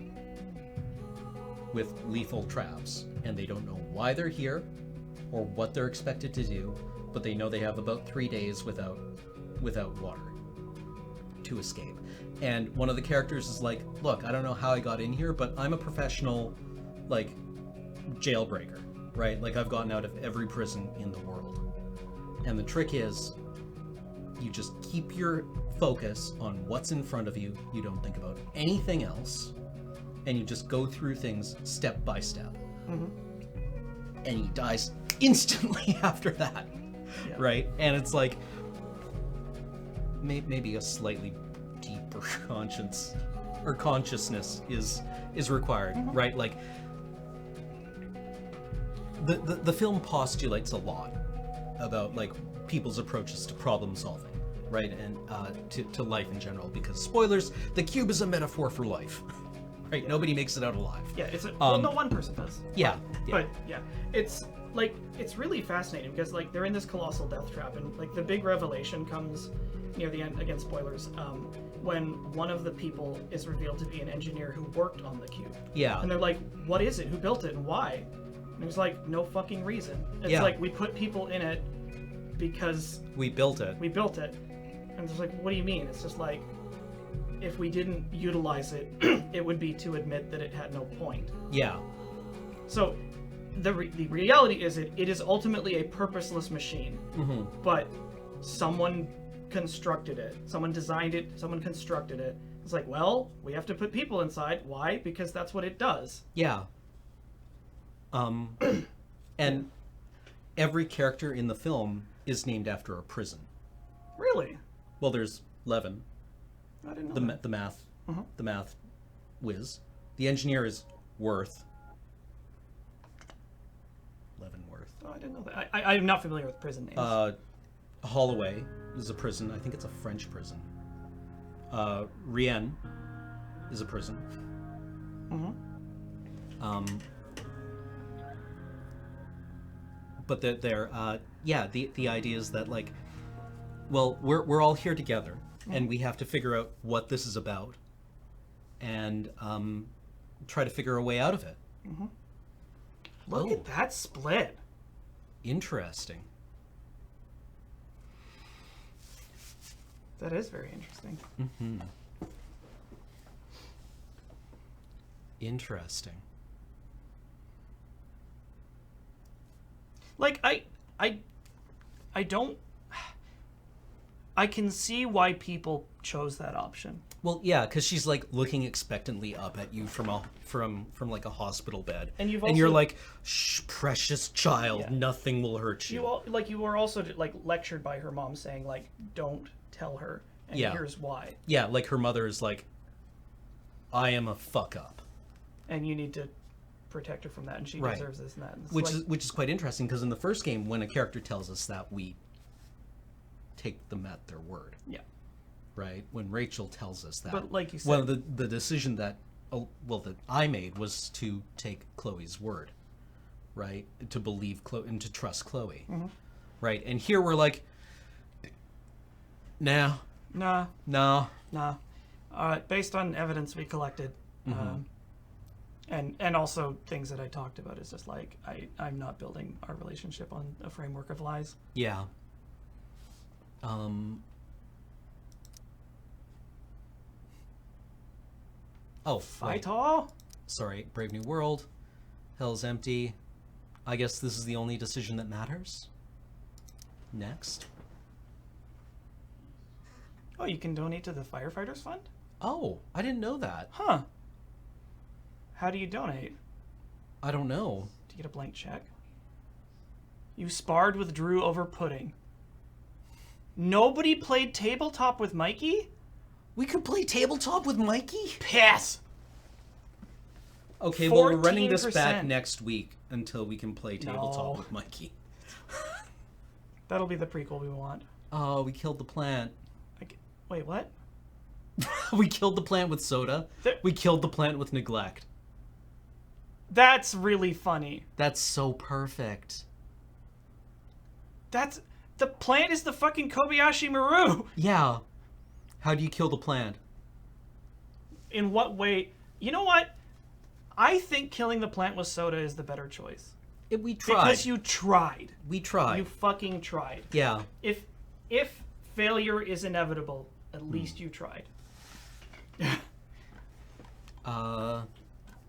with lethal traps, and they don't know why they're here or what they're expected to do, but they know they have about 3 days without water to escape. And one of the characters is like, look, I don't know how I got in here, but I'm a professional, like, jailbreaker, right? Like, I've gotten out of every prison in the world. And the trick is, you just keep your focus on what's in front of you, you don't think about anything else, and you just go through things step by step. Mm-hmm. And he dies instantly after that, Yeah. right? And it's like, maybe a slightly deeper conscience or consciousness is required, Mm-hmm. right? Like, the film postulates a lot about, like, people's approaches to problem solving, right? And to life in general, because spoilers, the cube is a metaphor for life. Right? Nobody makes it out alive. Yeah, well, no one person does. Yeah, But yeah, it's like, it's really fascinating because, like, they're in this colossal death trap, and, like, the big revelation comes near the end, again, spoilers, when one of the people is revealed to be an engineer who worked on the cube. Yeah. And they're like, what is it? Who built it and why? And it was like, no fucking reason. It's Yeah. like, we put people in it because We built it. we built it. And it's like, what do you mean? It's just like, if we didn't utilize it, it would be to admit that it had no point. Yeah. So, the reality is it is ultimately a purposeless machine. Mm-hmm. But someone constructed it. Someone designed it. Someone constructed it. It's like, well, we have to put people inside. Why? Because that's what it does. Yeah. And every character in the film is named after a prison. Really? Well, there's Levin, I didn't know the that. the math, Mhm. the math whiz. The engineer is Worth. Leavenworth. Oh, I didn't know that. I'm not familiar with prison names. Holloway is a prison. I think it's a French prison. Rien is a prison. Mm-hmm. But they're yeah, the idea is that, like, well, we're all here together, and we have to figure out what this is about, and try to figure a way out of it. Mm-hmm. Look at that split. Interesting. That is very interesting. Mm-hmm. Interesting. Like, I don't. I can see why people chose that option. Well, yeah, because she's, like, looking expectantly up at you from like a hospital bed, And you're you're also- like, shh, precious child, Yeah. nothing will hurt you. You were also like lectured by her mom saying, like, don't tell her, and Yeah. here's why, Yeah, like her mother is like, I am a fuck up. and you need to protect her from that, and she Right. deserves this and that. And it's Which is quite interesting, because in the first game, when a character tells us that, we take them at their word. Yeah. Right? When Rachel tells us that. But like you said- well, the decision that that I made was to take Chloe's word, right? To believe Chloe and to trust Chloe, Mhm. right? And here we're like, nah, Nah. no, Based on evidence we collected, Mhm. and also things that I talked about, is just like, I'm not building our relationship on a framework of lies. yeah. Oh, Fight wait. all? Sorry, Brave New World. Hell's Empty. I guess this is the only decision that matters. Next. Oh, you can donate to the Firefighters Fund? Oh, I didn't know that. Huh. How do you donate? I don't know. Do you get a blank check? You sparred with Drew over pudding. Nobody played tabletop with Mikey? We could play tabletop with Mikey? Pass! Okay, well, we're running this back 14%. next week until we can play tabletop No. with Mikey. That'll be the prequel we want. Oh, we killed the plant. Wait, what? We killed the plant with soda. We killed the plant with neglect. That's really funny. That's so perfect. That's... The plant is the fucking Kobayashi Maru! Yeah. How do you kill the plant? In what way? You know what? I think killing the plant with soda is the better choice. We tried. Because you tried. We tried. You fucking tried. Yeah. If failure is inevitable, at least you tried.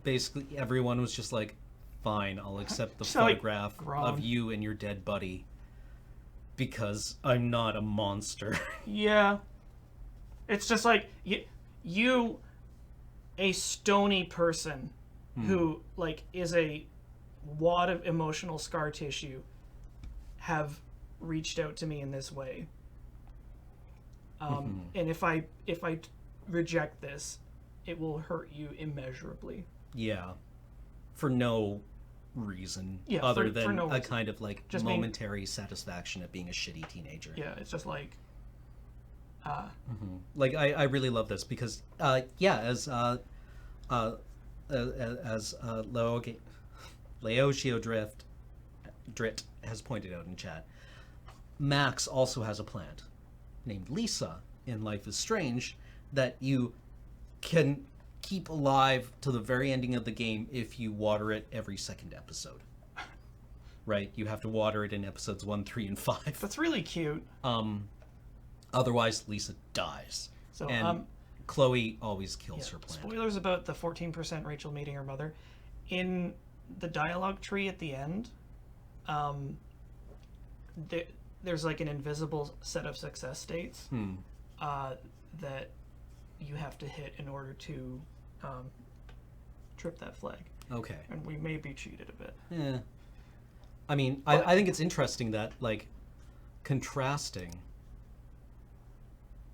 Basically everyone was just like, fine, I'll accept the So, like, photograph grown. of you and your dead buddy because I'm not a monster. Yeah. It's just like you a stony person who like is a wad of emotional scar tissue have reached out to me in this way. And if I reject this, it will hurt you immeasurably. Yeah. For no reason Yeah, other for than no a reason. kind of like Just being- momentary satisfaction at being a shitty teenager. Yeah, it's just like Like I really love this because as Leogio Drit has pointed out in chat, Max also has a plant named Lisa in Life is Strange that you can keep alive to the very ending of the game if you water it every second episode. Right? You have to water it in episodes 1, 3, and 5. that's really cute. Otherwise, Lisa dies. So and Chloe always kills her plant. Spoilers about the 14% Rachel meeting her mother. In the dialogue tree at the end, there's like an invisible set of success states that you have to hit in order to trip that flag. Okay. And we may be cheated a bit. Yeah. I mean, I think it's interesting that, like, contrasting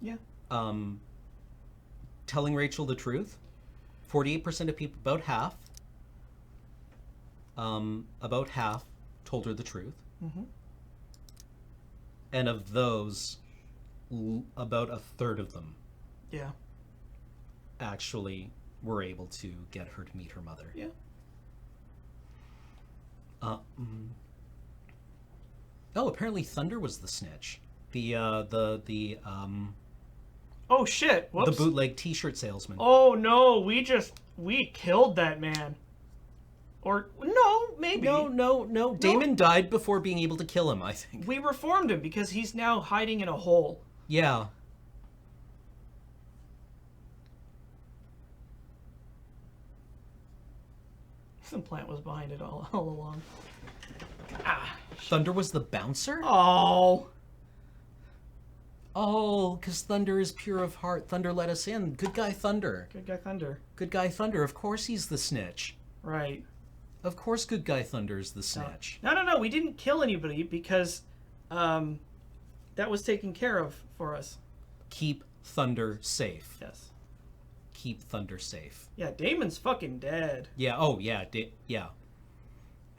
Yeah. telling Rachel the truth, 48% of people, about half told her the truth. Mm-hmm. And of those, about a third of them Yeah. actually were able to get her to meet her mother. Yeah. Oh, apparently Thunder was the snitch. Oh shit! Whoops. The bootleg T-shirt salesman. Oh no! We killed that man. Or no, maybe. No. Damon died before being able to kill him, I think. We reformed him because he's now hiding in a hole. Yeah. Some plant was behind it all along. Thunder was the bouncer? Oh. Oh, because Thunder is pure of heart. Thunder let us in. Good guy Thunder. Good guy Thunder. Good guy Thunder. Of course he's the snitch. Right. Of course good guy Thunder is the snitch. No. We didn't kill anybody because that was taken care of for us. Keep Thunder safe. Yes. Keep Thunder safe. Yeah, Damon's fucking dead. Yeah, oh yeah, yeah.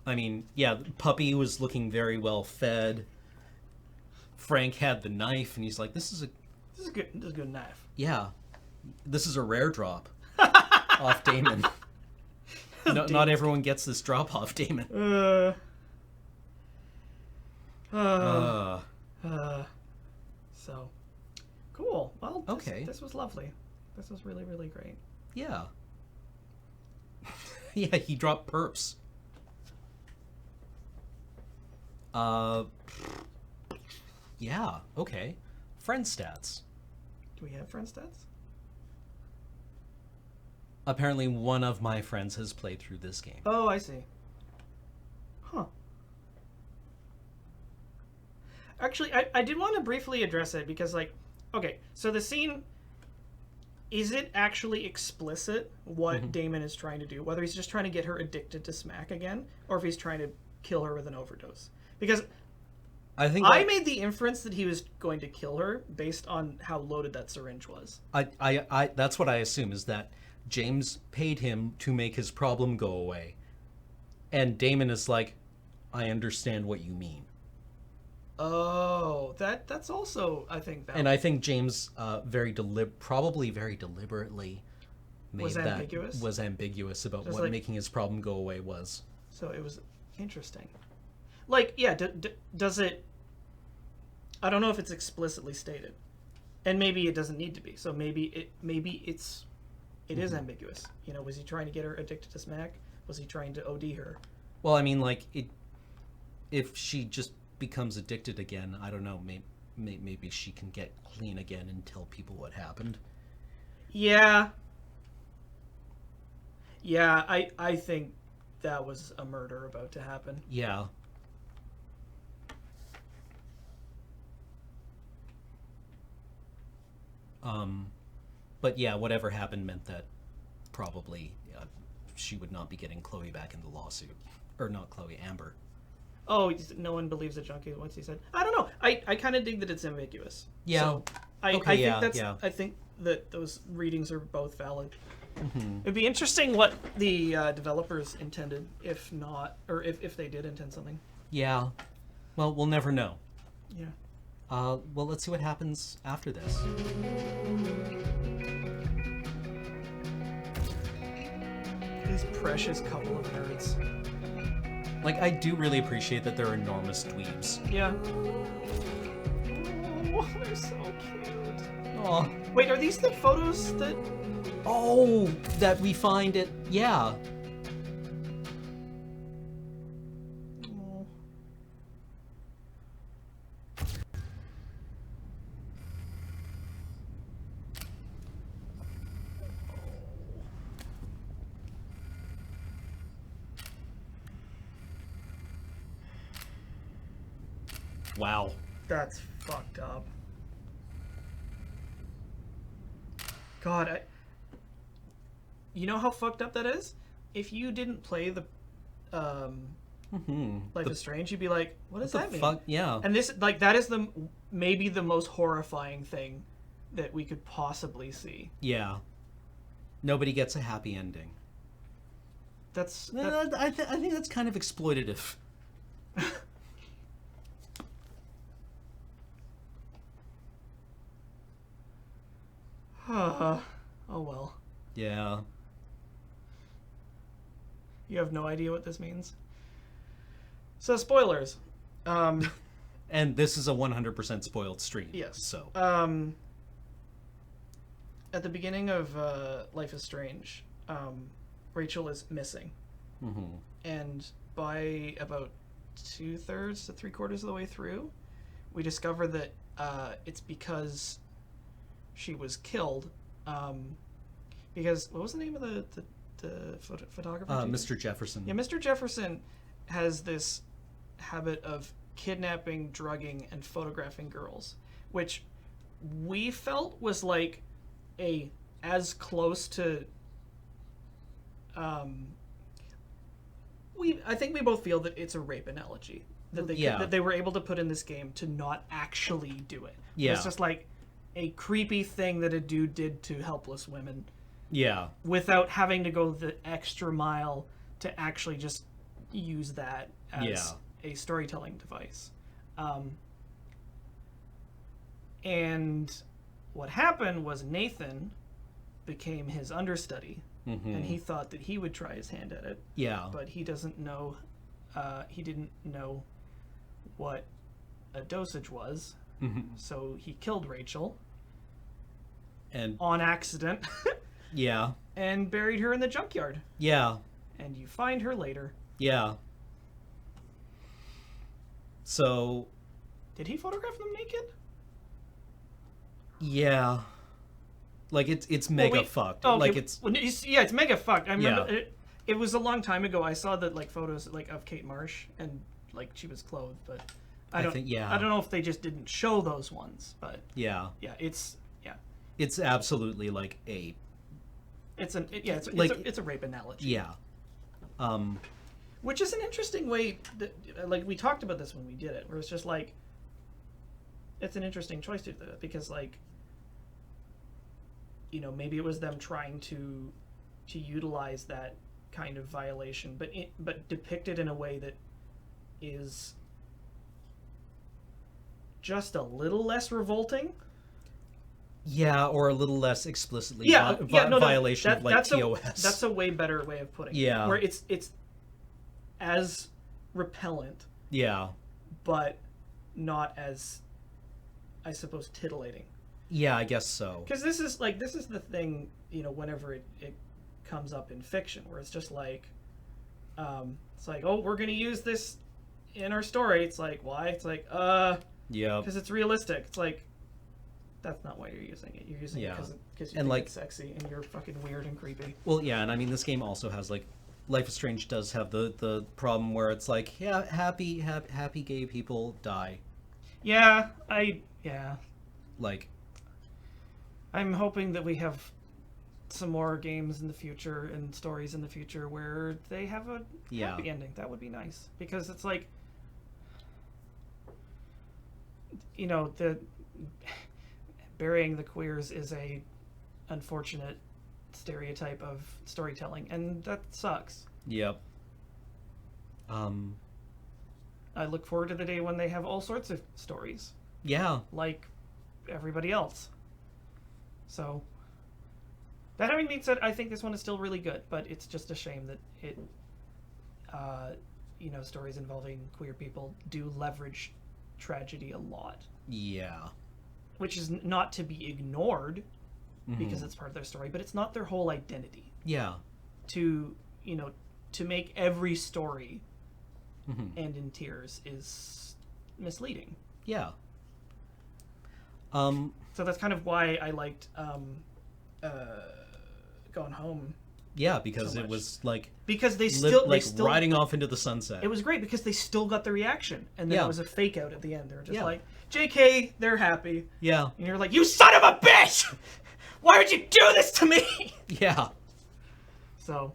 I mean, yeah, Puppy was looking very well fed. Frank had the knife, and he's like, This is a good knife. Yeah. This is a rare drop off Damon. No, not everyone gets this drop off Damon. So, cool. Well, okay. This was lovely. This was really, really great. Yeah. Yeah, he dropped perps. Yeah, okay. Friend stats. Do we have friend stats? Apparently one of my friends has played through this game. Oh, I see. Huh. Actually, I did want to briefly address it because, like, okay, so the scene, is it actually explicit what Damon is trying to do? Whether he's just trying to get her addicted to smack again, or if he's trying to kill her with an overdose? Because I made the inference that he was going to kill her based on how loaded that syringe was. I that's what I assume, is that James paid him to make his problem go away. And Damon is like, I understand what you mean. Oh, that's also, I think, valid. And I think James probably very deliberately was ambiguous about Just what like, making his problem go away was. So it was interesting. Like, yeah, does it... I don't know if it's explicitly stated. And maybe it doesn't need to be. So maybe it's it is ambiguous. You know, was he trying to get her addicted to smack? Was he trying to OD her? Well, I mean, like, if she just becomes addicted again, I don't know, maybe she can get clean again and tell people what happened. Yeah. Yeah, I think that was a murder about to happen. Yeah. But yeah, whatever happened meant that probably she would not be getting Chloe back in the lawsuit. Or not Chloe, Amber. Oh, no one believes a junkie once he said. I don't know. I kind of dig that it's ambiguous. Yeah. So I Okay, I think that those readings are both valid. It'd be interesting what the developers intended, if not, or if they did intend something. Yeah. Well, we'll never know. Yeah. Well, let's see what happens after this. These precious couple of nerds. Like, I do really appreciate that they're enormous dweebs. Yeah. Oh, they're so cute. Aw. Wait, are these the photos that... Oh, that we find it. Yeah. Oh. Wow. That's fucked up. God, you know how fucked up that is? If you didn't play the Life is Strange, you'd be like, what does that mean? Fuck? Yeah. And this, like, that is maybe the most horrifying thing that we could possibly see. Yeah. Nobody gets a happy ending. That's... I think that's kind of exploitative. Oh well. Yeah. You have no idea what this means. So, spoilers. And this is a 100% spoiled stream. Yes. So. At the beginning of Life is Strange, Rachel is missing. Mm-hmm. And by about 2/3 to 3/4 of the way through, we discover that it's because she was killed. Because, what was the name of the photographer? Mr. Jefferson. Yeah, Mr. Jefferson has this habit of kidnapping, drugging, and photographing girls, which we felt was like as close to I think we both feel that it's a rape analogy that they were able to put in this game to not actually do it. Yeah. It's just like a creepy thing that a dude did to helpless women. Yeah. Without having to go the extra mile to actually just use that as a storytelling device. And what happened was Nathan became his understudy, and he thought that he would try his hand at it. Yeah. But he doesn't know, he didn't know what a dosage was, so he killed Rachel. And on accident. Yeah. And buried her in the junkyard. Yeah. And you find her later. Yeah. So. Did he photograph them naked? Yeah. Like it's mega fucked. Oh, like okay. It's mega fucked. I remember it was a long time ago. I saw the photos of Kate Marsh and she was clothed, but I don't know if they just didn't show those ones, but it's absolutely it's a rape analogy. Yeah. Which is an interesting way that, we talked about this when we did it, where it's just it's an interesting choice to do that because maybe it was them trying to utilize that kind of violation, but depict it in a way that is just a little less revolting. Yeah, or a little less explicitly violation of TOS. That's a way better way of putting it. Yeah. Where it's as repellent. Yeah. But not as, I suppose, titillating. Yeah, I guess so. Because this is the thing, you know, whenever it comes up in fiction, where it's just like, it's like, oh, we're gonna use this in our story. It's like, why? It's like, yeah, because it's realistic. It's like, that's not why you're using it. You're using it because you think it's sexy and you're fucking weird and creepy. Well, yeah, and I mean, this game also has like, Life is Strange does have the problem where it's like, yeah, happy gay people die. Yeah, Like, I'm hoping that we have some more games in the future and stories in the future where they have a happy ending. That would be nice, because it's like, you know, the burying the queers is a unfortunate stereotype of storytelling, and that sucks. Yep. I look forward to the day when they have all sorts of stories. Yeah. Like everybody else. So, that having been said, I think this one is still really good, but it's just a shame that it, you know, stories involving queer people do leverage tragedy a lot. Yeah. Which is not to be ignored, because it's part of their story, but it's not their whole identity. Yeah. To, you know, to make every story end in tears is misleading. Yeah. So that's kind of why I liked Gone Home. Yeah, because so it was like, because they still riding off into the sunset. It was great because they still got the reaction, and then it was a fake out at the end. They were just like, "JK, they're happy." Yeah. And you're like, "You son of a bitch! Why would you do this to me?" Yeah. So.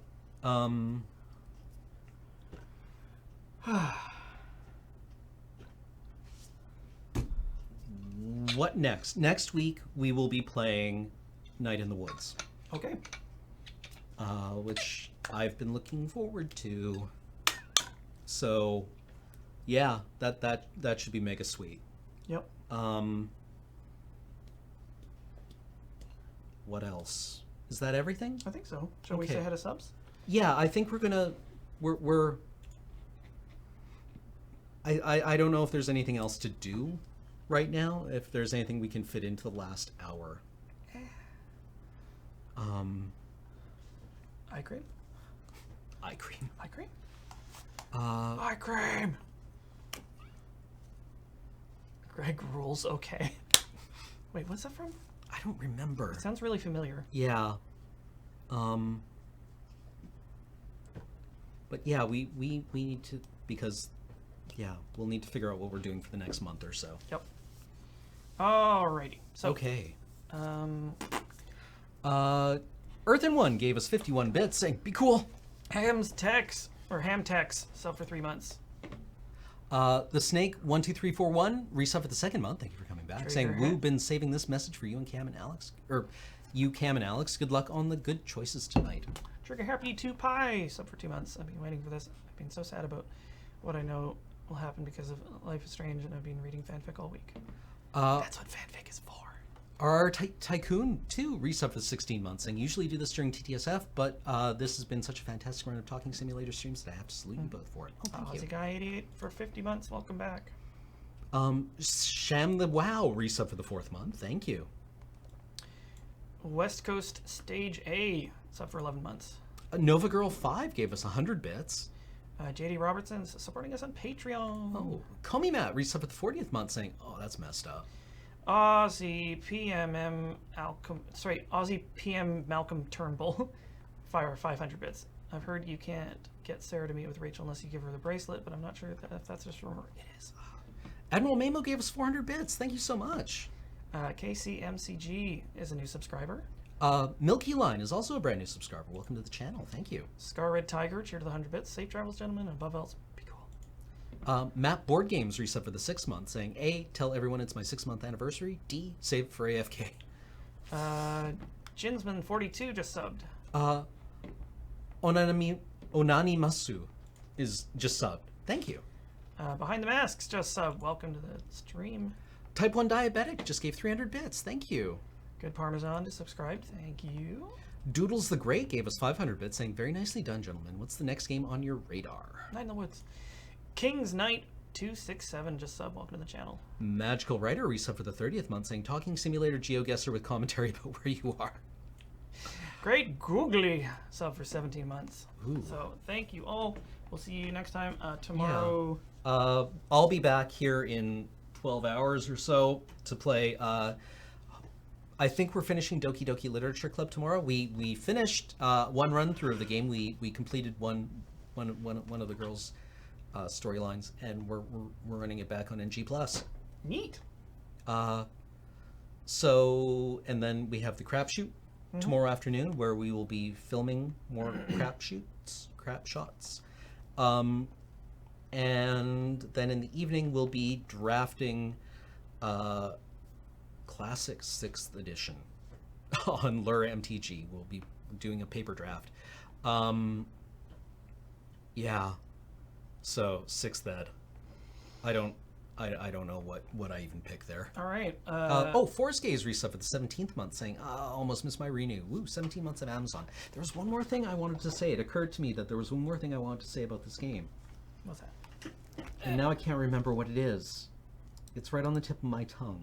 What next? Next week we will be playing Night in the Woods. Okay. Which I've been looking forward to. So, yeah, that should be mega sweet. Yep. What else? Is that everything? I think so. Shall we say head of subs? Yeah, I think we're I don't know if there's anything else to do right now, if there's anything we can fit into the last hour. Eye cream? Eye cream. Eye cream? Eye cream! Greg rules, okay. Wait, what's that from? I don't remember. It sounds really familiar. Yeah. But yeah, we need to, because, yeah, we'll need to figure out what we're doing for the next month or so. Yep. Alrighty. So. Okay. Earth in One gave us 51 bits saying, be cool. Hamtex sub for 3 months. The Snake 12341 resub for the 2nd month. Thank you for coming back. Saying, Woo, been saving this message for you and Cam and Alex. Or you, Cam and Alex. Good luck on the good choices tonight. Trigger Happy 2 Pie sub for 2 months. I've been waiting for this. I've been so sad about what I know will happen because of Life is Strange, and I've been reading fanfic all week. That's what fanfic is for. Our Tycoon 2 resub for 16 months, saying, usually do this during TTSF, but this has been such a fantastic run of Talking Simulator streams that I have to salute you both for it. Oh, thank you. Aussie Guy 88 for 50 months. Welcome back. Sham the Wow resub for the 4th month. Thank you. West Coast Stage A sub for 11 months. Nova Girl 5 gave us 100 bits. JD Robertson's supporting us on Patreon. Oh, Comey Matt resub for the 40th month, saying, oh, that's messed up. Aussie PM Malcolm Turnbull, fire 500 bits. I've heard you can't get Sarah to meet with Rachel unless you give her the bracelet, but I'm not sure if that's just a rumor. It is. Admiral Mamo gave us 400 bits. Thank you so much. KCMCG is a new subscriber. Milky Line is also a brand new subscriber. Welcome to the channel. Thank you. Scar Red Tiger, cheer to the 100 bits. Safe travels, gentlemen, and above else, be cool. Map Board Games resub for the 6th month, saying, A, tell everyone it's my 6-month anniversary. D, save it for AFK. Jinsman42 just subbed. Onanimasu is just subbed. Thank you. Behind the Masks just subbed. Welcome to the stream. Type 1 Diabetic just gave 300 bits. Thank you. Good Parmesan just subscribed. Thank you. Doodles the Great gave us 500 bits, saying, very nicely done, gentlemen. What's the next game on your radar? Night in the Woods. King's Knight 267 just sub. Welcome to the channel. Magical Writer resub for the 30th month saying, Talking Simulator GeoGuessr with commentary about where you are. Great Googly sub for 17 months. Ooh. So thank you all. We'll see you next time. Tomorrow. Yeah. I'll be back here in 12 hours or so to play. I think we're finishing Doki Doki Literature Club tomorrow. We finished one run through of the game. We completed one of the girls' storylines, and we're running it back on NG+. Neat. So, and then we have the crap shoot tomorrow afternoon, where we will be filming more crap shots. And then in the evening we'll be drafting Classic 6th edition on Lure MTG. We'll be doing a paper draft. Yeah. So 6th ed. I don't know what I even pick there. All right. Force Gaze resub for the 17th month saying, almost missed my renew. Woo, 17 months of Amazon. There was one more thing I wanted to say. It occurred to me that there was one more thing I wanted to say about this game. What's that? And now I can't remember what it is. It's right on the tip of my tongue.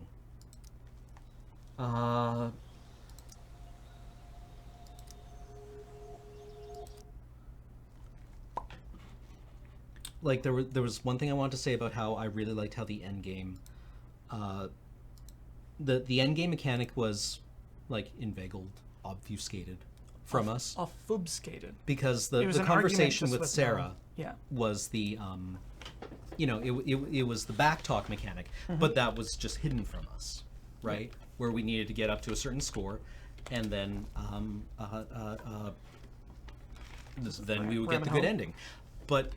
Like there was one thing I wanted to say about how I really liked how the end game, the end game mechanic was like inveigled, obfuscated from us. Obfuscated. Because the an conversation argument with just Sarah yeah. was the it was the backtalk mechanic, but that was just hidden from us, right? Yeah. Where we needed to get up to a certain score, and then then we would get the good ending. But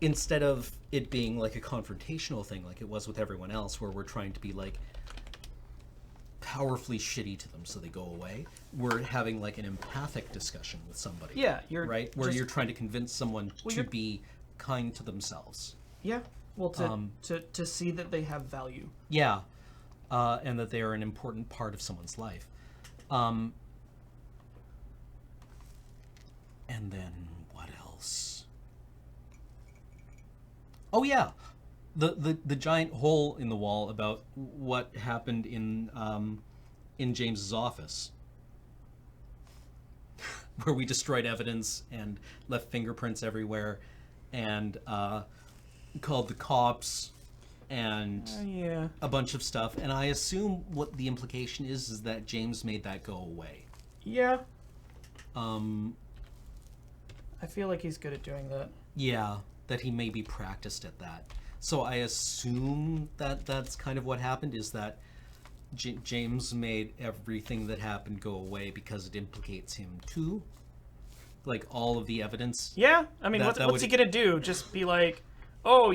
instead of it being like a confrontational thing like it was with everyone else, where we're trying to be like powerfully shitty to them so they go away, we're having like an empathic discussion with somebody. Yeah, you're right, where you're trying to convince someone to be kind to themselves. Yeah, well, to see that they have value. Yeah, and that they are an important part of someone's life. And then what else? Oh yeah, the giant hole in the wall about what happened in James's office, where we destroyed evidence and left fingerprints everywhere, and called the cops and a bunch of stuff. And I assume what the implication is that James made that go away. Yeah. I feel like he's good at doing that. Yeah, that he maybe practiced at that. So I assume that that's kind of what happened, is that James made everything that happened go away because it implicates him too. Like all of the evidence. Yeah, I mean, what's he gonna do? Just be like, oh,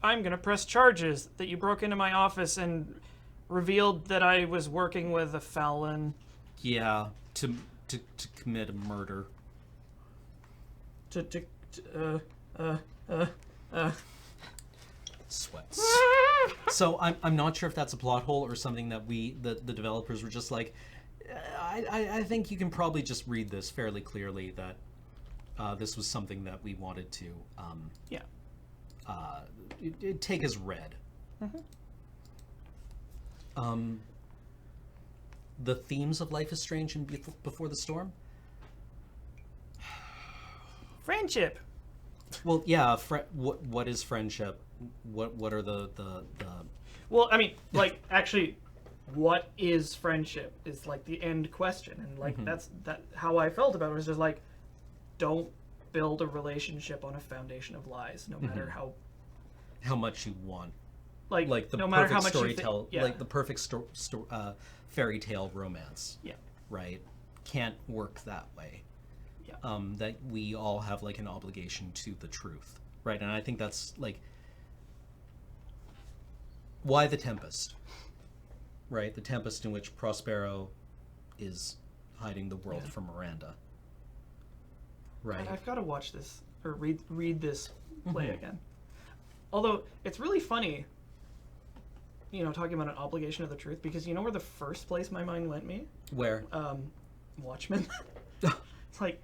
I'm gonna press charges that you broke into my office and revealed that I was working with a felon. Yeah, to commit a murder. Sweats. So I'm not sure if that's a plot hole or something that the developers were just like, I think you can probably just read this fairly clearly that this was something that we wanted to take as read. The themes of Life is Strange and Before the Storm? Friendship. Well, yeah. What is friendship? What are the? Well, I mean, like actually, what is friendship is like the end question, and like that's how I felt about it. Was just like, don't build a relationship on a foundation of lies, no matter how much you want. Like the no perfect matter how much storytell, like the perfect fairy tale romance. Yeah. Right. Can't work that way. Yeah. That we all have like an obligation to the truth, right? And I think that's like why The Tempest, right? The Tempest in which Prospero is hiding the world from Miranda. Right. God, I've got to watch this or read this play again. Although it's really funny, talking about an obligation of the truth, because you know where the first place my mind went me? Where? Watchmen. It's like,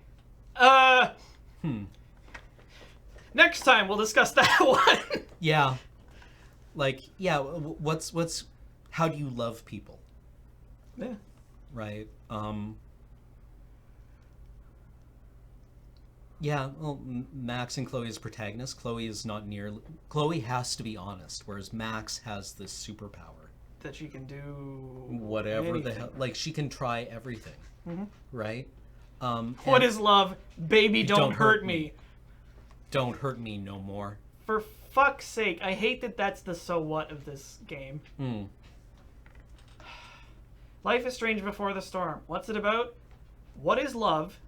next time we'll discuss that one. Yeah. Like, yeah, what's how do you love people? Yeah. Right. Yeah, well, Max and Chloe as protagonists. Chloe is not near. Chloe has to be honest, whereas Max has this superpower. That she can do Whatever anything. the hell, like she can try everything, right? What and is love? Baby, don't hurt me. Don't hurt me no more. For fuck's sake, I hate that that's the so what of this game. Life is Strange Before the Storm. What's it about? What is love?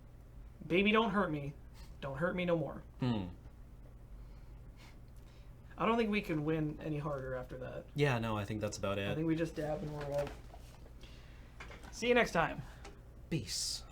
Baby, don't hurt me. Don't hurt me no more. I don't think we can win any harder after that. Yeah, no, I think that's about I it. think we just dab and we're out. See you next time. Peace.